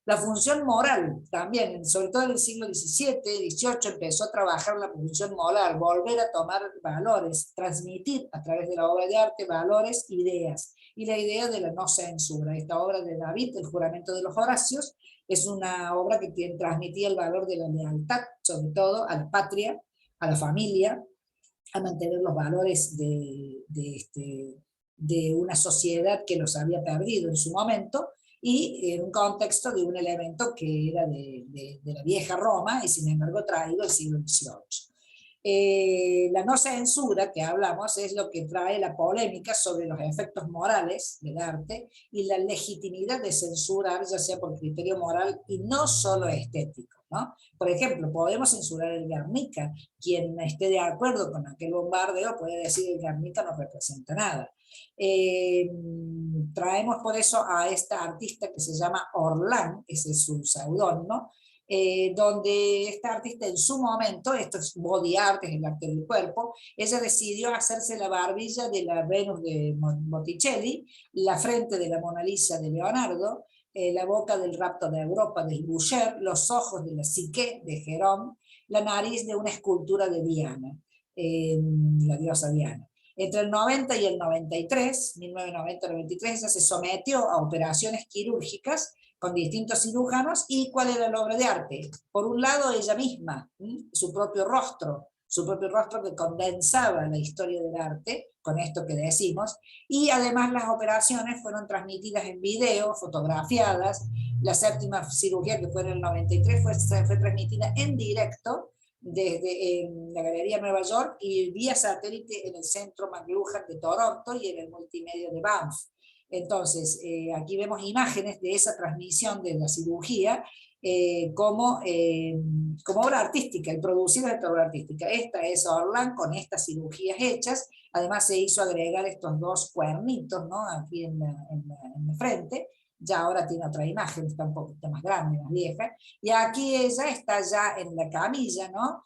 La función moral también, sobre todo en el siglo XVII, XVIII, empezó a trabajar la función moral, volver a tomar valores, transmitir a través de la obra de arte valores, ideas, y la idea de la no censura. Esta obra de David, El juramento de los Horacios, es una obra que transmitía el valor de la lealtad, sobre todo a la patria, a la familia, a mantener los valores de una sociedad que los había perdido en su momento, y en un contexto de un elemento que era de la vieja Roma y sin embargo traído al siglo XVIII. La no censura que hablamos es lo que trae la polémica sobre los efectos morales del arte y la legitimidad de censurar, ya sea por criterio moral y no solo estético, ¿no? Por ejemplo, podemos censurar el Guernica. Quien esté de acuerdo con aquel bombardeo puede decir que el Guernica no representa nada. Traemos por eso a esta artista que se llama Orlán, ese es su seudónimo, donde esta artista en su momento, esto es body art, es el arte del cuerpo, ella decidió hacerse la barbilla de la Venus de Botticelli, la frente de la Mona Lisa de Leonardo, la boca del Rapto de Europa de Boucher, los ojos de la Psique de Gérôme, la nariz de una escultura de Diana, la diosa Diana. Entre el 90 y el 93, 1990-93, ella se sometió a operaciones quirúrgicas con distintos cirujanos. ¿Y cuál era la obra de arte? Por un lado, ella misma, su propio rostro que condensaba la historia del arte, con esto que decimos, y además las operaciones fueron transmitidas en video, fotografiadas. La séptima cirugía, que fue en el 93, fue transmitida en directo desde la Galería Nueva York y vía satélite en el Centro McLuhan de Toronto y en el multimedia de Banff. Entonces, aquí vemos imágenes de esa transmisión de la cirugía como obra artística, y producida esta obra artística. Esta es Orlan con estas cirugías hechas. Además se hizo agregar estos dos cuernitos, ¿no?, aquí en la frente. Ya ahora tiene otra imagen, está un poquito más grande, más vieja. Y aquí ella está ya en la camilla, ¿no?,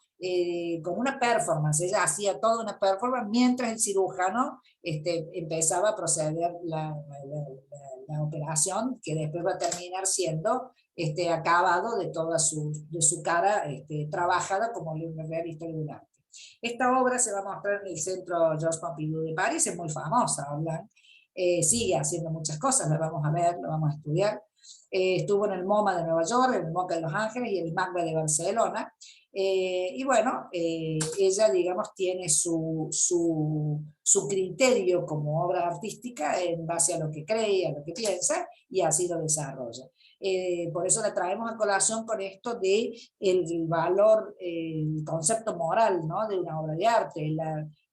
con una performance. Ella hacía toda una performance mientras el cirujano empezaba a proceder la operación, que después va a terminar siendo acabado de toda su cara trabajada como una real historia del arte. Esta obra se va a mostrar en el Centro Georges Pompidou de París, es muy famosa, Orlan. Sigue haciendo muchas cosas, la vamos a ver, la vamos a estudiar. Estuvo en el MoMA de Nueva York, en el MoCA de Los Ángeles y el MACBA de Barcelona. Y bueno, ella, digamos, tiene su criterio como obra artística en base a lo que cree, a lo que piensa, y así lo desarrolla. Por eso la traemos a colación con esto de el valor, el concepto moral, ¿no?, de una obra de arte.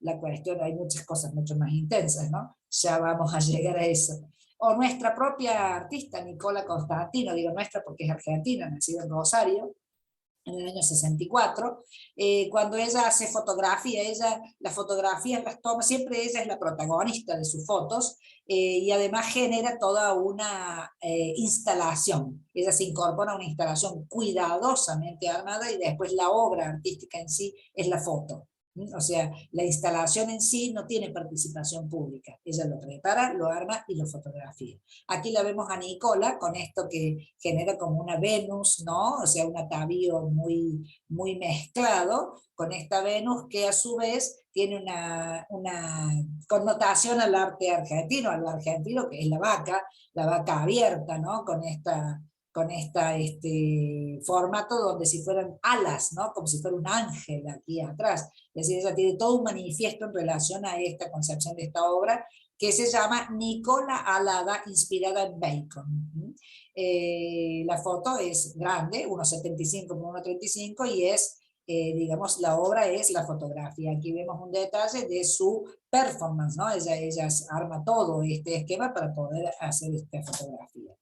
La cuestión, hay muchas cosas mucho más intensas, ¿no? Ya vamos a llegar a eso. O nuestra propia artista, Nicola Constantino, digo nuestra porque es argentina, nacida en Rosario, en el año 64, cuando ella hace fotografía, las fotografías las toma, siempre ella es la protagonista de sus fotos, y además genera toda una instalación. Ella se incorpora a una instalación cuidadosamente armada y después la obra artística en sí es la foto. O sea, la instalación en sí no tiene participación pública. Ella lo prepara, lo arma y lo fotografía. Aquí la vemos a Nicola con esto que genera como una Venus, ¿no? O sea, un atavío muy, muy mezclado con esta Venus que a su vez tiene una connotación al arte argentino, al argentino que es la vaca abierta, ¿no? Con este formato donde si fueran alas, ¿no?, como si fuera un ángel aquí atrás. Es decir, ella tiene todo un manifiesto en relación a esta concepción de esta obra, que se llama Nicola alada, inspirada en Bacon. La foto es grande, 1,75 por 1,35, y es, digamos, la obra es la fotografía. Aquí vemos un detalle de su performance, ¿no? Ella arma todo este esquema para poder hacer esta fotografía.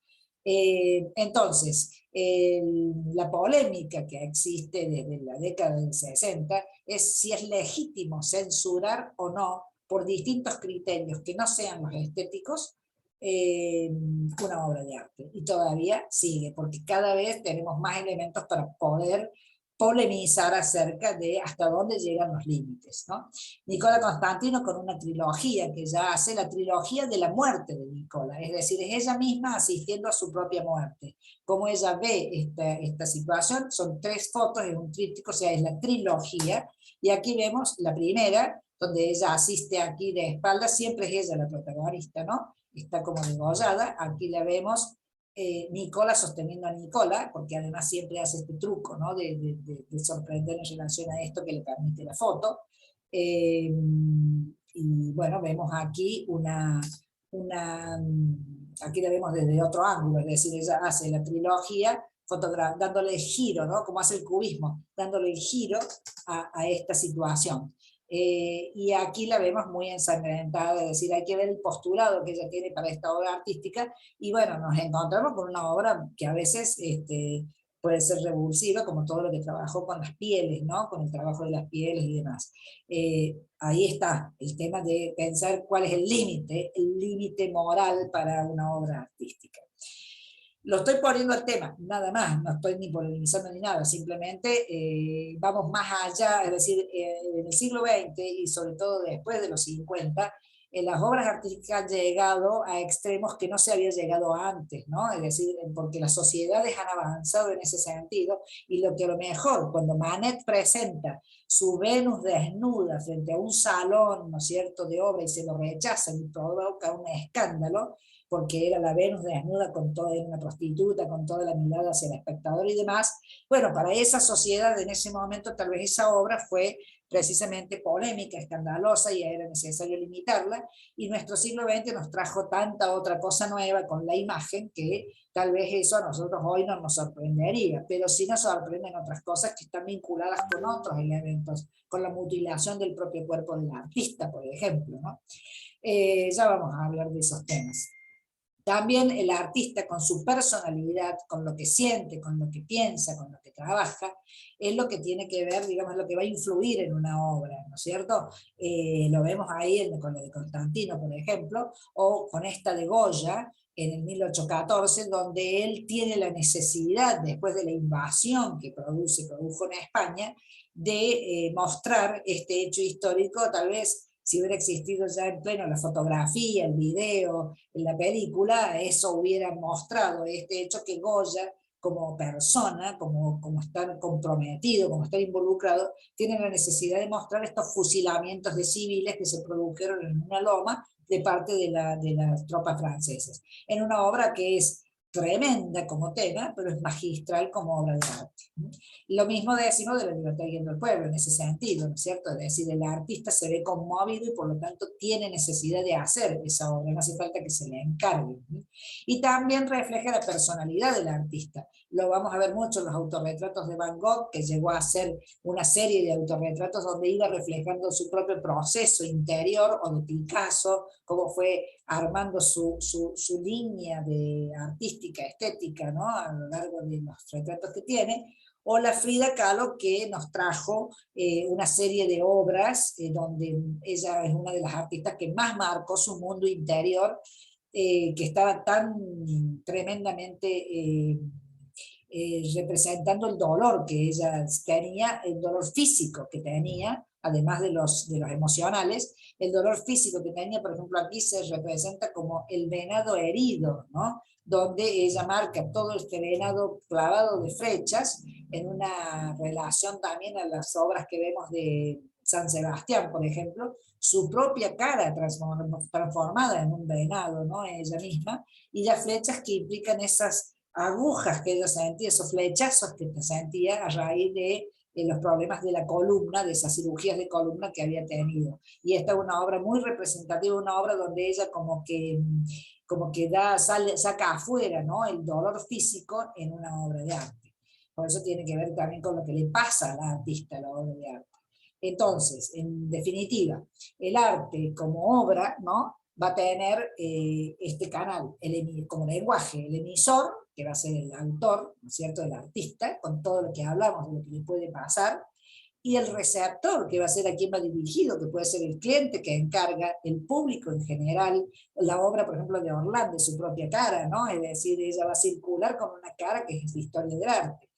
Entonces, la polémica que existe desde la década del 60 es si es legítimo censurar o no, por distintos criterios que no sean los estéticos, una obra de arte. Y todavía sigue, porque cada vez tenemos más elementos para poder polemizar acerca de hasta dónde llegan los límites, ¿no? Nicola Constantino con una trilogía que ya hace la trilogía de la muerte de Nicola, es decir, es ella misma asistiendo a su propia muerte. Como ella ve esta situación, son 3 fotos en un tríptico, o sea, es la trilogía, y aquí vemos la primera, donde ella asiste aquí de espaldas, siempre es ella la protagonista, ¿no? Está como degollada, aquí la vemos Nicola sosteniendo a Nicola, porque además siempre hace este truco, ¿no?, de sorprender en relación a esto que le permite la foto. Y bueno, vemos aquí aquí la vemos desde otro ángulo, es decir, ella hace la trilogía dándole el giro, ¿no?, como hace el cubismo, dándole el giro a esta situación. Y aquí la vemos muy ensangrentada, es decir, hay que ver el postulado que ella tiene para esta obra artística, y bueno, nos encontramos con una obra que a veces puede ser revulsiva, como todo lo que trabajó con las pieles, ¿no?, con el trabajo de las pieles y demás. Ahí está el tema de pensar cuál es el límite moral para una obra artística. Lo estoy poniendo al tema, nada más, no estoy ni polemizando ni nada, simplemente vamos más allá, es decir, en el siglo XX y sobre todo después de los 50, las obras artísticas han llegado a extremos que no se había llegado antes, ¿no? Es decir, porque las sociedades han avanzado en ese sentido, y lo que a lo mejor cuando Manet presenta su Venus desnuda frente a un salón, ¿no es cierto?, de obra, y se lo rechazan y provoca un escándalo, porque era la Venus desnuda con toda una prostituta, con toda la mirada hacia el espectador y demás. Bueno, para esa sociedad en ese momento tal vez esa obra fue precisamente polémica, escandalosa, y era necesario limitarla, y nuestro siglo XX nos trajo tanta otra cosa nueva con la imagen que tal vez eso a nosotros hoy no nos sorprendería, pero sí nos sorprenden otras cosas que están vinculadas con otros elementos, con la mutilación del propio cuerpo del artista, por ejemplo, ¿no? Ya vamos a hablar de esos temas. También el artista, con su personalidad, con lo que siente, con lo que piensa, con lo que trabaja, es lo que tiene que ver, digamos, lo que va a influir en una obra, ¿no es cierto? Lo vemos ahí con la de Constantino, por ejemplo, o con esta de Goya, en el 1814, donde él tiene la necesidad, después de la invasión que produjo en España, de mostrar este hecho histórico, tal vez si hubiera existido ya en pleno la fotografía, el video, la película, eso hubiera mostrado este hecho que Goya, como persona, como estar comprometido, como estar involucrado, tiene la necesidad de mostrar estos fusilamientos de civiles que se produjeron en una loma de parte de las tropas francesas. En una obra que es tremenda como tema, pero es magistral como obra de arte. Lo mismo decimos de La libertad guiando al pueblo, en ese sentido, ¿no es cierto? Es decir, el artista se ve conmovido y por lo tanto tiene necesidad de hacer esa obra, no hace falta que se le encargue. Y también refleja la personalidad del artista. Lo vamos a ver mucho en los autorretratos de Van Gogh, que llegó a hacer una serie de autorretratos donde iba reflejando su propio proceso interior, o de Picasso, cómo fue armando su línea de artística, estética, ¿no?, a lo largo de los retratos que tiene, o la Frida Kahlo, que nos trajo una serie de obras donde ella es una de las artistas que más marcó su mundo interior, que estaba tan tremendamente representando el dolor que ella tenía, el dolor físico que tenía, además de los emocionales, el dolor físico que tenía. Por ejemplo, aquí se representa como el venado herido, ¿no?, donde ella marca todo este venado clavado de flechas, en una relación también a las obras que vemos de San Sebastián, por ejemplo, su propia cara transformada en un venado, ¿no?, ella misma, y las flechas que implican esas agujas que ella sentía, esos flechazos que sentía a raíz de los problemas de la columna, de esas cirugías de columna que había tenido. Y esta es una obra muy representativa, una obra donde ella como que saca afuera, ¿no?, el dolor físico en una obra de arte. Por eso tiene que ver también con lo que le pasa al artista a la obra de arte. Entonces, en definitiva, el arte como obra, ¿no?, va a tener este canal como lenguaje, el emisor, que va a ser el autor, ¿no es cierto?, el artista, con todo lo que hablamos de lo que le puede pasar, y el receptor, que va a ser a quien va dirigido, que puede ser el cliente que encarga, el público en general. La obra, por ejemplo, de Orlando, de su propia cara, ¿no?, es decir, ella va a circular con una cara que es la historia del arte.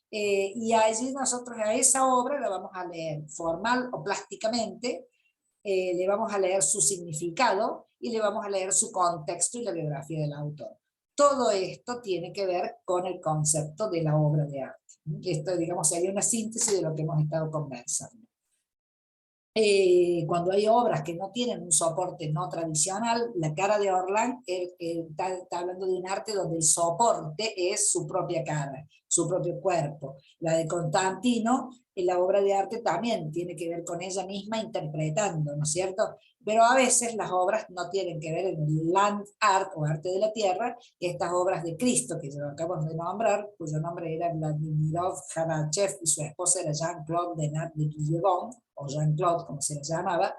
Y allí nosotros a esa obra la vamos a leer formal o plásticamente, le vamos a leer su significado y le vamos a leer su contexto y la biografía del autor. Todo esto tiene que ver con el concepto de la obra de arte. Esto, digamos, sería una síntesis de lo que hemos estado conversando. Cuando hay obras que no tienen un soporte no tradicional, la cara de Orlan está hablando de un arte donde el soporte es su propia cara, su propio cuerpo. La de Constantino, la obra de arte también tiene que ver con ella misma interpretando, ¿no es cierto? Pero a veces las obras no tienen que ver en el land art o arte de la tierra, que estas obras de Cristo, que ya lo acabamos de nombrar, cuyo nombre era Vladimirov Kharachev y su esposa era Jean-Claude Denat de Guillevon, o Jean-Claude como se le llamaba.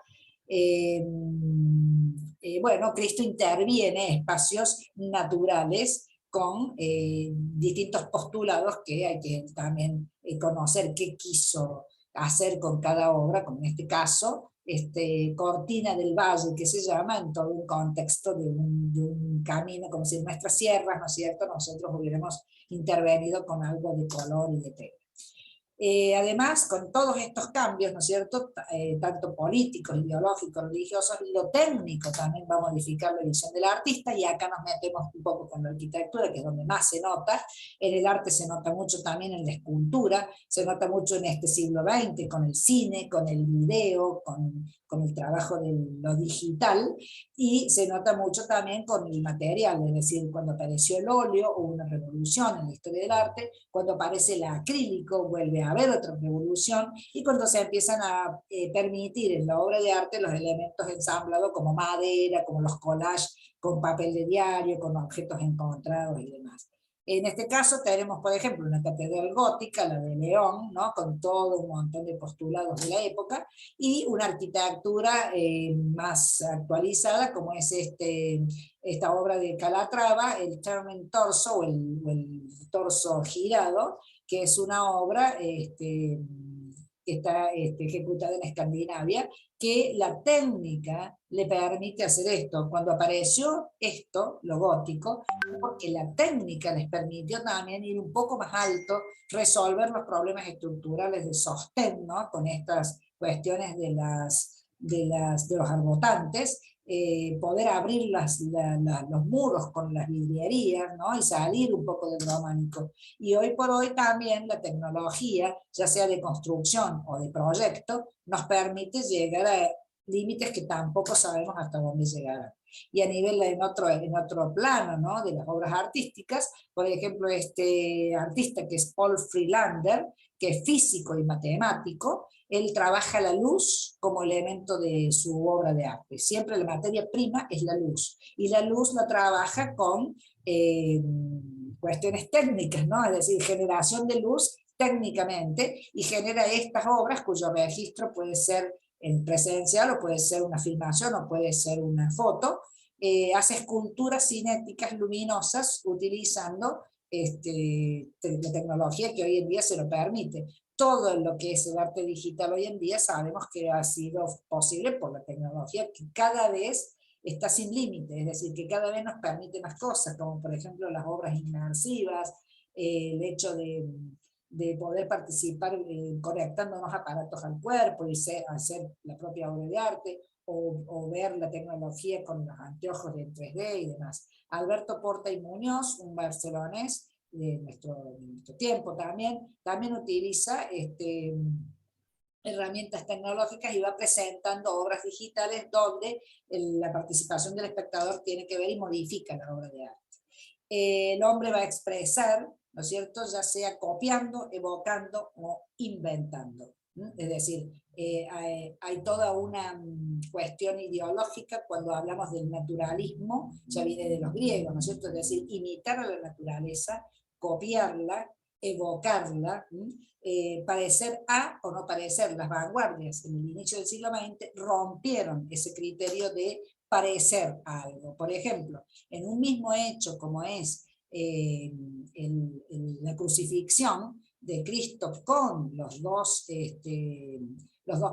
Bueno, Cristo interviene en espacios naturales con distintos postulados que hay que también conocer qué quiso hacer con cada obra, como en este caso, Cortina del Valle, que se llama, en todo un contexto de un camino, como si en nuestras sierras, ¿no es cierto?, nosotros hubiéramos intervenido con algo de color y de tela. Además, con todos estos cambios, ¿no es cierto?, tanto políticos, ideológicos, religiosos, lo técnico también va a modificar la visión del artista, y acá nos metemos un poco con la arquitectura, que es donde más se nota. En el arte se nota mucho también en la escultura, se nota mucho en este siglo XX, con el cine, con el video, con el trabajo de lo digital, y se nota mucho también con el material, es decir, cuando apareció el óleo, hubo una revolución en la historia del arte, cuando aparece el acrílico, vuelve a haber otra revolución, y cuando se empiezan a permitir en la obra de arte los elementos ensamblados como madera, como los collages con papel de diario, con objetos encontrados y demás. En este caso tenemos, por ejemplo, una catedral gótica, la de León, ¿no?, con todo un montón de postulados de la época, y una arquitectura más actualizada, como es esta obra de Calatrava, el Turning Torso, o el torso girado, que es una obra que está ejecutada en Escandinavia, que la técnica le permite hacer esto. Cuando apareció esto, lo gótico, porque la técnica les permitió también ir un poco más alto, resolver los problemas estructurales de sostén, ¿no?, con estas cuestiones de los arbotantes, poder abrir los muros con las vidrierías, ¿no?, y salir un poco del románico. Y hoy por hoy también la tecnología, ya sea de construcción o de proyecto, nos permite llegar a límites que tampoco sabemos hasta dónde llegarán. Y a nivel en otro plano, ¿no?, de las obras artísticas, por ejemplo, este artista que es Paul Friedlander, que es físico y matemático, él trabaja la luz como elemento de su obra de arte. Siempre la materia prima es la luz, y la luz la trabaja con cuestiones técnicas, ¿no?, es decir, generación de luz técnicamente, y genera estas obras cuyo registro puede ser en presencial, o puede ser una filmación, o puede ser una foto. Hace esculturas cinéticas luminosas utilizando la tecnología que hoy en día se lo permite. Todo lo que es el arte digital hoy en día sabemos que ha sido posible por la tecnología, que cada vez está sin límite, es decir, que cada vez nos permite más cosas, como por ejemplo las obras inmersivas, el hecho de poder participar conectándonos aparatos al cuerpo y hacer la propia obra de arte, o ver la tecnología con los anteojos de 3D y demás. Alberto Porta y Muñoz, un barcelonés de nuestro tiempo también utiliza herramientas tecnológicas, y va presentando obras digitales donde la participación del espectador tiene que ver y modifica la obra de arte. El hombre va a expresar, ¿no es cierto?, ya sea copiando, evocando o inventando. Es decir, hay toda una cuestión ideológica cuando hablamos del naturalismo, ya viene de los griegos, ¿no es cierto?, es decir, imitar a la naturaleza, copiarla, evocarla, parecer a o no parecer. Las vanguardias en el inicio del siglo XX rompieron ese criterio de parecer a algo. Por ejemplo, en un mismo hecho como es la crucifixión de Cristo con los dos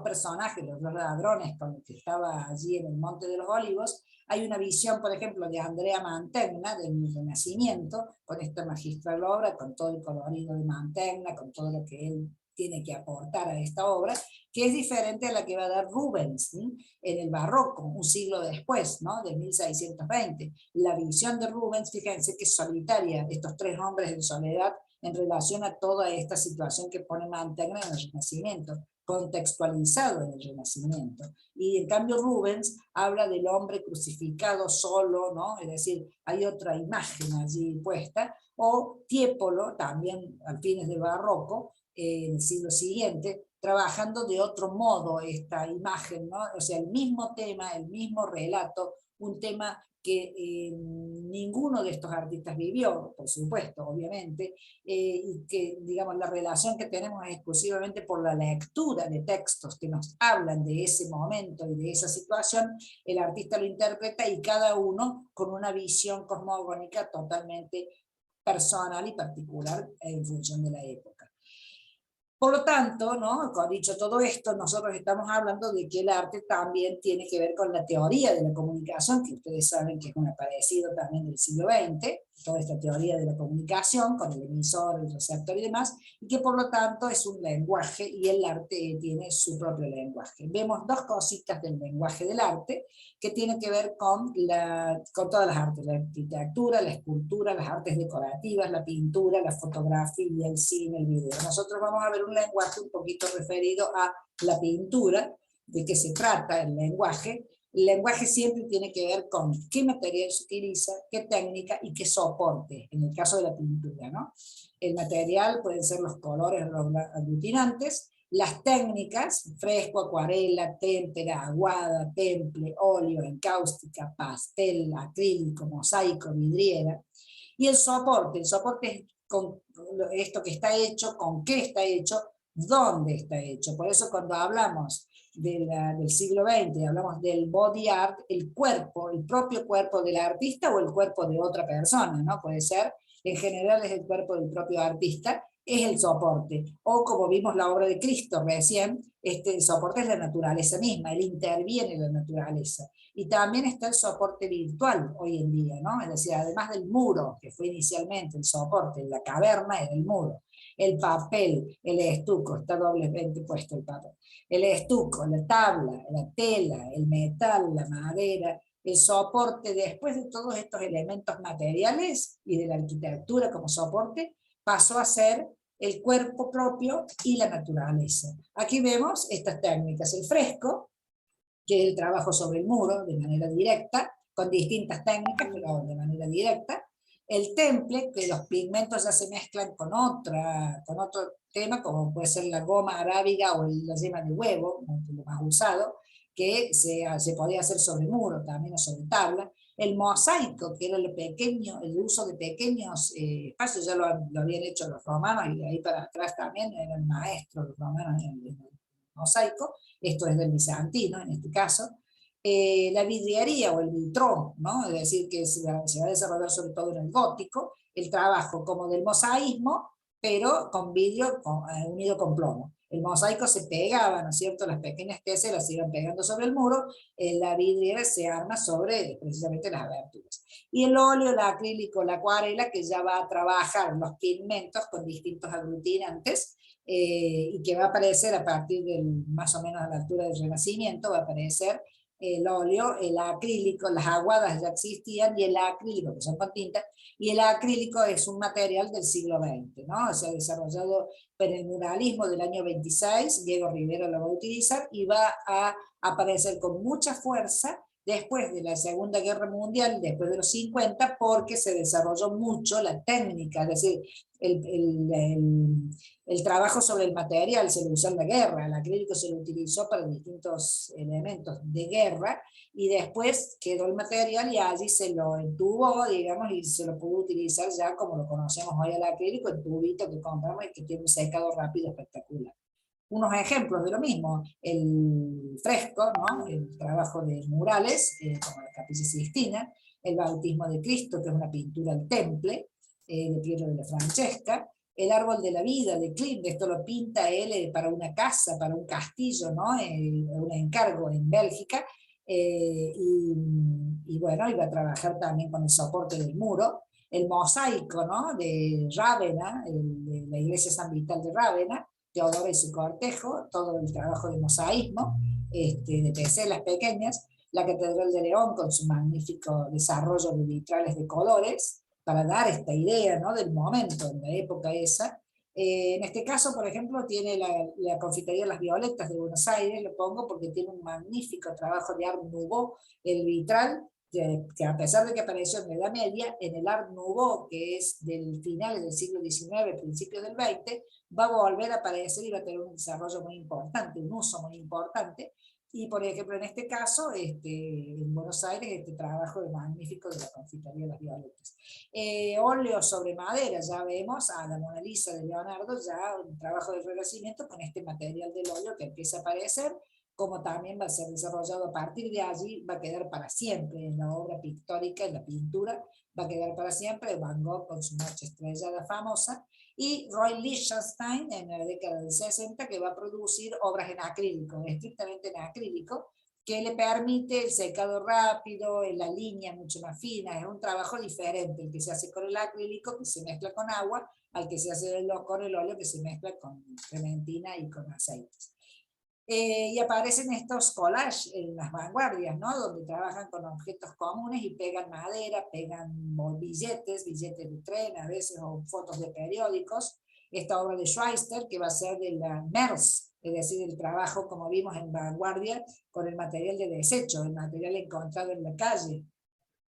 personajes, los dos ladrones con los que estaba allí en el Monte de los Olivos, hay una visión, por ejemplo, de Andrea Mantegna, del Renacimiento, con esta magistral obra, con todo el colorido de Mantegna, con todo lo que él tiene que aportar a esta obra, que es diferente a la que va a dar Rubens, ¿sí?, en el barroco, un siglo después, ¿no?, de 1620. La visión de Rubens, fíjense que es solitaria, estos tres hombres en soledad, en relación a toda esta situación que pone Mantegna en el Renacimiento, contextualizado en el Renacimiento. Y en cambio Rubens habla del hombre crucificado solo, ¿no?, es decir, hay otra imagen allí puesta. O Tiepolo, también a fines del barroco, en el siglo siguiente, trabajando de otro modo esta imagen, ¿no?, o sea, el mismo tema, el mismo relato, un tema que ninguno de estos artistas vivió, por supuesto, obviamente, y que, digamos, la relación que tenemos es exclusivamente por la lectura de textos que nos hablan de ese momento y de esa situación. El artista lo interpreta, y cada uno con una visión cosmogónica totalmente personal y particular en función de la época. Por lo tanto, ¿no?, dicho todo esto, nosotros estamos hablando de que el arte también tiene que ver con la teoría de la comunicación, que ustedes saben que es un aparecido también del siglo XX, toda esta teoría de la comunicación con el emisor, el receptor y demás, y que por lo tanto es un lenguaje, y el arte tiene su propio lenguaje. Vemos dos cositas del lenguaje del arte que tienen que ver con todas las artes, la arquitectura, la escultura, las artes decorativas, la pintura, la fotografía, el cine, el video. Nosotros vamos a ver un lenguaje un poquito referido a la pintura, de qué se trata el lenguaje. El lenguaje siempre tiene que ver con qué material se utiliza, qué técnica y qué soporte, en el caso de la pintura, ¿no? El material pueden ser los colores aglutinantes, las técnicas, fresco, acuarela, témpera, aguada, temple, óleo, encáustica, pastel, acrílico, mosaico, vidriera. Y el soporte es con esto que está hecho, con qué está hecho, dónde está hecho. Por eso cuando hablamos del siglo XX, hablamos del body art, el cuerpo, el propio cuerpo del artista o el cuerpo de otra persona, ¿no? Puede ser, en general es el cuerpo del propio artista, es el soporte. O como vimos la obra de Cristo recién, el soporte es la naturaleza misma, él interviene en la naturaleza. Y también está el soporte virtual hoy en día, ¿no? Es decir, además del muro, que fue inicialmente el soporte, la caverna era el muro, el papel, el estuco, está doblemente puesto el papel, el estuco, la tabla, la tela, el metal, la madera, el soporte, después de todos estos elementos materiales y de la arquitectura como soporte, pasó a ser el cuerpo propio y la naturaleza. Aquí vemos estas técnicas, el fresco, que es el trabajo sobre el muro de manera directa, con distintas técnicas, pero de manera directa. El temple, que los pigmentos ya se mezclan con otro tema, como puede ser la goma arábiga o la yema de huevo, lo más usado, que se podía hacer sobre muro también o sobre tabla. El mosaico, que era el uso de pequeños espacios, ya lo habían hecho los romanos, y de ahí para atrás también eran maestros los romanos en el mosaico. Esto es del bizantino en este caso. La vidriería o el vitrón, ¿no? Es decir, que se va a desarrollar sobre todo en el gótico, el trabajo como del mosaísmo, pero con vidrio unido con plomo. El mosaico se pegaba, ¿no es cierto? Las pequeñas teselas se iban pegando sobre el muro, la vidriera se arma sobre precisamente las aberturas. Y el óleo, el acrílico, la acuarela, que ya va a trabajar los pigmentos con distintos aglutinantes, y que va a aparecer a partir del, más o menos a la altura del Renacimiento, va a aparecer el óleo, el acrílico, las aguadas ya existían, y el acrílico, que son con tinta, y el acrílico es un material del siglo XX, ¿no? Se ha desarrollado por el muralismo del año 26, Diego Rivera lo va a utilizar, y va a aparecer con mucha fuerza después de la Segunda Guerra Mundial, después de los 50, porque se desarrolló mucho la técnica, es decir, el trabajo sobre el material se lo usó en la guerra, el acrílico se lo utilizó para distintos elementos de guerra, y después quedó el material y allí se lo entubó, digamos, y se lo pudo utilizar ya como lo conocemos hoy al acrílico, el tubito que compramos y que tiene un secado rápido espectacular. Unos ejemplos de lo mismo, el fresco, ¿no? El trabajo de murales, como la Capilla Sixtina, el bautismo de Cristo, que es una pintura al temple, de Piero de la Francesca, el árbol de la vida de Klimt, esto lo pinta él para una casa, para un castillo, ¿no? Un encargo en Bélgica, y bueno, iba a trabajar también con el soporte del muro. El mosaico, ¿no? De Rávena, de la iglesia San Vital de Rávena, Teodoro y su cortejo, todo el trabajo de mosaísmo, de teselas pequeñas, la Catedral de León con su magnífico desarrollo de vitrales de colores, para dar esta idea, ¿no? Del momento, en la época esa. En este caso, por ejemplo, tiene la Confitería Las Violetas de Buenos Aires, lo pongo porque tiene un magnífico trabajo de Art Nouveau, el vitral, que a pesar de que apareció en la Edad Media, en el Art Nouveau, que es del final del siglo XIX, principios del XX, va a volver a aparecer y va a tener un desarrollo muy importante, un uso muy importante. Y por ejemplo, en este caso, en Buenos Aires, este trabajo magnífico de la Confitería Las Violetas. Óleo sobre madera, ya vemos a la Mona Lisa de Leonardo, ya un trabajo de Renacimiento con este material del óleo que empieza a aparecer, como también va a ser desarrollado a partir de allí, va a quedar para siempre en la obra pictórica, en la pintura, va a quedar para siempre Van Gogh con su Noche Estrellada famosa, y Roy Lichtenstein en la década del 60, que va a producir obras en acrílico, estrictamente en acrílico, que le permite el secado rápido, la línea mucho más fina. Es un trabajo diferente el que se hace con el acrílico, que se mezcla con agua, al que se hace con el óleo, que se mezcla con trementina y con aceites. Y aparecen estos collages en las vanguardias, ¿no? Donde trabajan con objetos comunes y pegan madera, pegan billetes de tren a veces, o fotos de periódicos. Esta obra de Schweister, que va a ser de la MERS, es decir, el trabajo, como vimos en vanguardia, con el material de desecho, el material encontrado en la calle.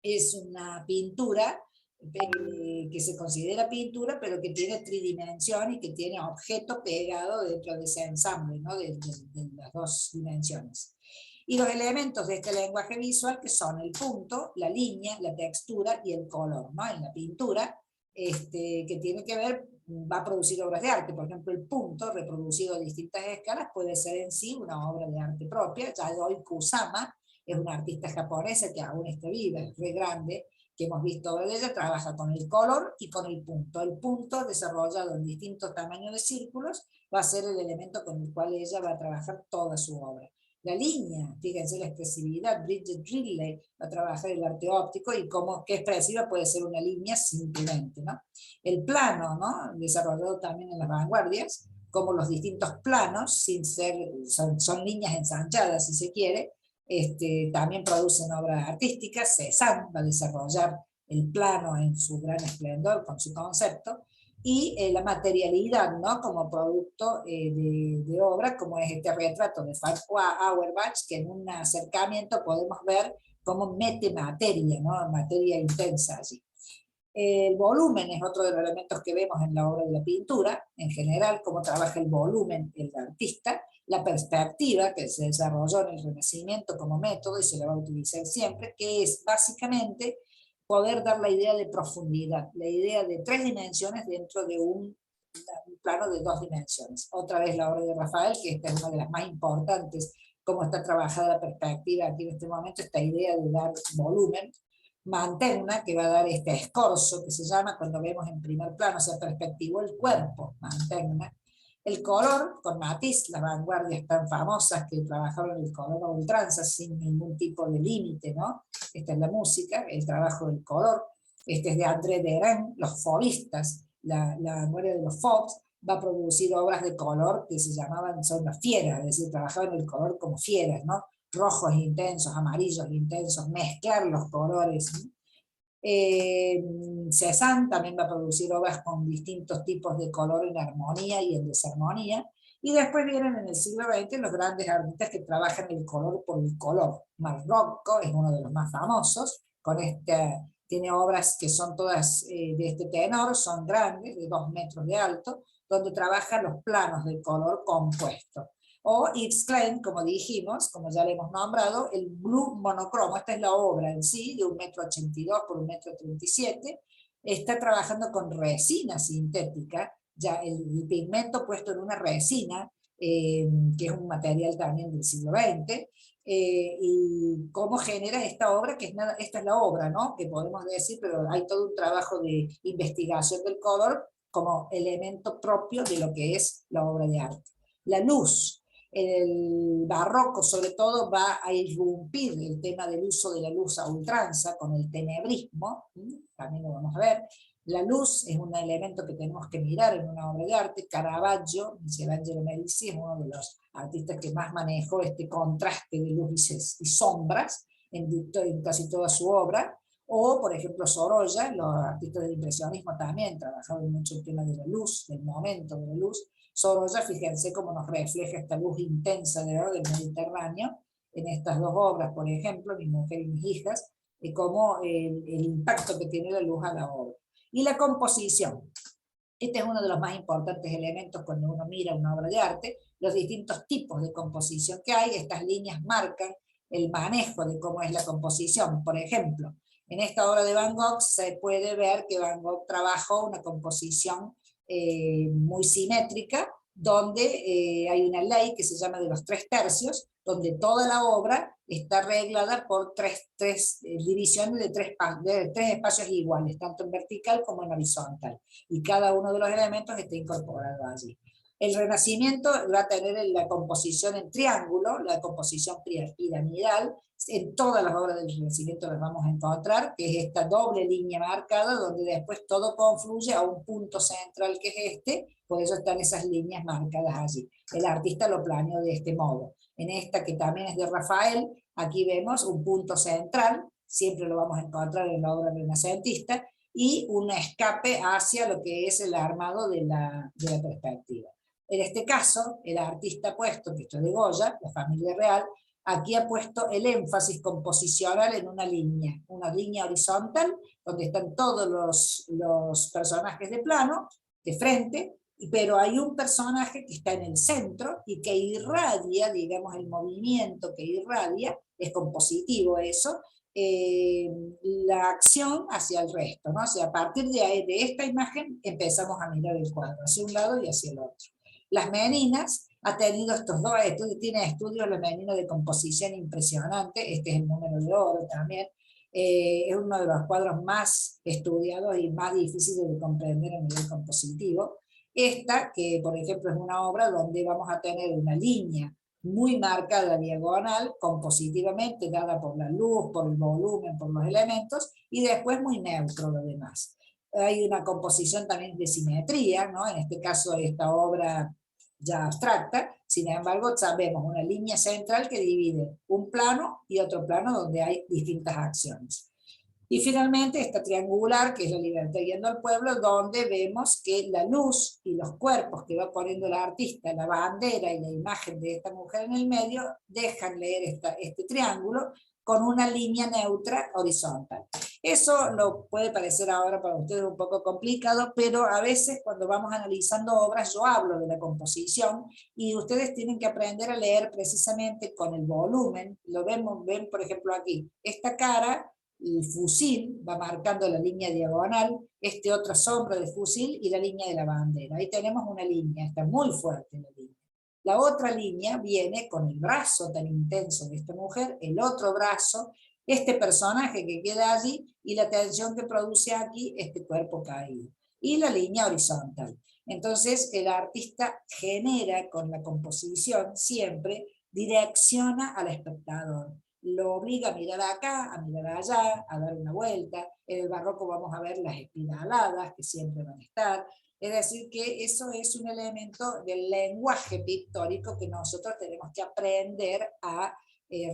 Es una pintura que se considera pintura, pero que tiene tridimensión y que tiene objeto pegado dentro de ese ensamble, ¿no? de las dos dimensiones. Y los elementos de este lenguaje visual, que son el punto, la línea, la textura y el color, ¿no? En la pintura, que tiene que ver, va a producir obras de arte. Por ejemplo, el punto, reproducido a distintas escalas, puede ser en sí una obra de arte propia. Yayoi Kusama es una artista japonesa que aún está viva, es re grande, que hemos visto obra de ella, trabaja con el color y con el punto. El punto, desarrollado en distintos tamaños de círculos, va a ser el elemento con el cual ella va a trabajar toda su obra. La línea, fíjense la expresividad, Bridget Ridley va a trabajar el arte óptico y cómo qué expresiva puede ser una línea simplemente, ¿no? El plano, ¿no? Desarrollado también en las vanguardias, como los distintos planos, sin ser, son líneas ensanchadas si se quiere, también producen obras artísticas. Cézanne va a desarrollar el plano en su gran esplendor con su concepto, y la materialidad, ¿no? Como producto de obra, como es este retrato de Farquhar Auerbach, que en un acercamiento podemos ver cómo mete materia, ¿no? Materia intensa allí. El volumen es otro de los elementos que vemos en la obra de la pintura, en general, cómo trabaja el volumen el artista, la perspectiva, que se desarrolló en el Renacimiento como método y se la va a utilizar siempre, que es básicamente poder dar la idea de profundidad, la idea de 3 dimensiones dentro de un plano de 2 dimensiones. Otra vez la obra de Rafael, que esta es una de las más importantes, cómo está trabajada la perspectiva aquí en este momento, esta idea de dar volumen. Mantegna, que va a dar este escorzo, que se llama cuando vemos en primer plano, o sea, perspectivo el cuerpo, Mantegna. El color, con Matisse, las vanguardias tan famosas que trabajaron el color a ultranza sin ningún tipo de límite, ¿no? Esta es la música, el trabajo del color. Este es de André Derain, los fauvistas, la vanguardia de los Fauves, va a producir obras de color que se llamaban, son las fieras, es decir, trabajaban el color como fieras, ¿no? Rojos intensos, amarillos intensos, mezclar los colores. Cézanne también va a producir obras con distintos tipos de color en armonía y en desarmonía, y después vienen en el siglo XX los grandes artistas que trabajan el color por el color. Marc Rothko es uno de los más famosos, con tiene obras que son todas de este tenor, son grandes, de 2 metros de alto, donde trabaja los planos del color compuesto. O Yves Klein, como dijimos, como ya le hemos nombrado, el blue monocromo. Esta es la obra en sí, de 1,82 m por 1,37 m. Está trabajando con resina sintética, ya el pigmento puesto en una resina, que es un material también del siglo XX, y cómo genera esta obra, que es nada, esta es la obra, ¿no? Que podemos decir, pero hay todo un trabajo de investigación del color como elemento propio de lo que es la obra de arte. La luz. El barroco sobre todo va a irrumpir el tema del uso de la luz a ultranza con el tenebrismo, también lo vamos a ver. La luz es un elemento que tenemos que mirar en una obra de arte. Caravaggio, Michelangelo Merisi, es uno de los artistas que más manejó este contraste de luz y sombras en casi toda su obra. O, por ejemplo, Sorolla, los artistas del impresionismo también trabajaron mucho el tema de la luz, del momento de la luz. Sorolla, fíjense cómo nos refleja esta luz intensa del Mediterráneo en estas 2 obras, por ejemplo, Mi mujer y mis hijas, y cómo el impacto que tiene la luz a la obra. Y la composición. Este es uno de los más importantes elementos cuando uno mira una obra de arte, los distintos tipos de composición que hay. Estas líneas marcan el manejo de cómo es la composición. Por ejemplo, en esta obra de Van Gogh se puede ver que Van Gogh trabajó una composición muy simétrica, donde hay una ley que se llama de los 3 tercios, donde toda la obra está arreglada por tres divisiones de tres espacios iguales, tanto en vertical como en horizontal, y cada uno de los elementos está incorporado allí. El Renacimiento va a tener la composición en triángulo, la composición piramidal. En todas las obras del Renacimiento las vamos a encontrar, que es esta doble línea marcada, donde después todo confluye a un punto central que es este, por eso están esas líneas marcadas allí. El artista lo planeó de este modo. En esta, que también es de Rafael, aquí vemos un punto central, siempre lo vamos a encontrar en la obra renacentista, y un escape hacia lo que es el armado de la perspectiva. En este caso, el artista ha puesto, que esto es de Goya, la familia real, aquí ha puesto el énfasis composicional en una línea horizontal, donde están todos los personajes de plano, de frente, pero hay un personaje que está en el centro y que irradia, digamos, el movimiento que irradia, es compositivo eso, la acción hacia el resto, ¿no? O sea, a partir de esta imagen empezamos a mirar el cuadro, hacia un lado y hacia el otro. Las Meninas ha tenido estos dos estudios, tiene estudios la Menina de composición impresionante, este es el número de oro también, es uno de los cuadros más estudiados y más difíciles de comprender a nivel compositivo. Esta, que por ejemplo es una obra donde vamos a tener una línea muy marcada diagonal, compositivamente, dada por la luz, por el volumen, por los elementos, y después muy neutro lo demás. Hay una composición también de simetría, ¿no? En este caso esta obra ya abstracta, sin embargo sabemos una línea central que divide un plano y otro plano donde hay distintas acciones. Y finalmente esta triangular, que es La libertad guiando al pueblo, donde vemos que la luz y los cuerpos que va poniendo el artista, la bandera y la imagen de esta mujer en el medio, dejan leer este triángulo con una línea neutra horizontal. Eso lo puede parecer ahora para ustedes un poco complicado, pero a veces cuando vamos analizando obras yo hablo de la composición y ustedes tienen que aprender a leer precisamente con el volumen. Lo ven por ejemplo aquí, esta cara, el fusil va marcando la línea diagonal, otra sombra de fusil y la línea de la bandera. Ahí tenemos una línea, está muy fuerte la línea. La otra línea viene con el brazo tan intenso de esta mujer, el otro brazo, este personaje que queda allí y la tensión que produce aquí este cuerpo caído. Y la línea horizontal. Entonces el artista genera con la composición siempre, direcciona al espectador. Lo obliga a mirar acá, a mirar allá, a dar una vuelta. En el barroco vamos a ver las espiraladas que siempre van a estar. Es decir, que eso es un elemento del lenguaje pictórico que nosotros tenemos que aprender a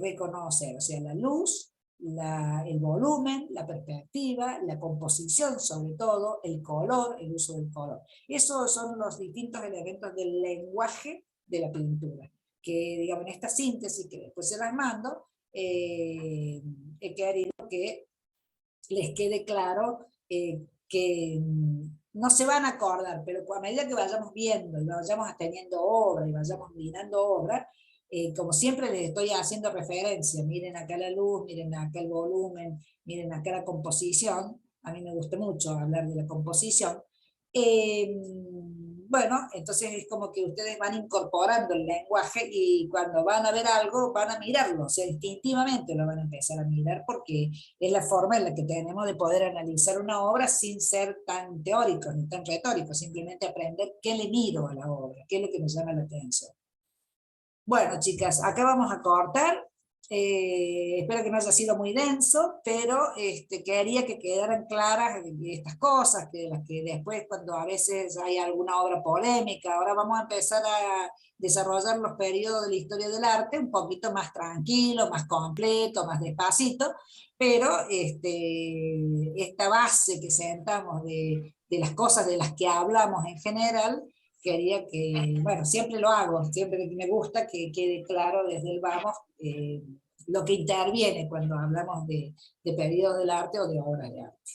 reconocer. O sea, la luz, el volumen, la perspectiva, la composición sobre todo, el color, el uso del color. Esos son los distintos elementos del lenguaje de la pintura. Que, digamos, en esta síntesis que después se las mando, he querido que les quede claro que no se van a acordar, pero a medida que vayamos viendo y vayamos teniendo obra y vayamos mirando obra, como siempre les estoy haciendo referencia, miren acá la luz, miren acá el volumen, miren acá la composición, a mí me gusta mucho hablar de la composición, bueno, entonces es como que ustedes van incorporando el lenguaje y cuando van a ver algo van a mirarlo, o sea, instintivamente lo van a empezar a mirar porque es la forma en la que tenemos de poder analizar una obra sin ser tan teóricos ni tan retóricos, simplemente aprender qué le miro a la obra, qué es lo que me llama la atención. Bueno, chicas, acá vamos a cortar. Espero que no haya sido muy denso, pero quería que quedaran claras estas cosas, que las que después cuando a veces hay alguna obra polémica, ahora vamos a empezar a desarrollar los periodos de la historia del arte un poquito más tranquilo, más completo, más despacito, pero esta base que sentamos de las cosas de las que hablamos en general, quería que, bueno, siempre lo hago, siempre que me gusta que quede claro desde el vamos lo que interviene cuando hablamos de periodos del arte o de obras de arte.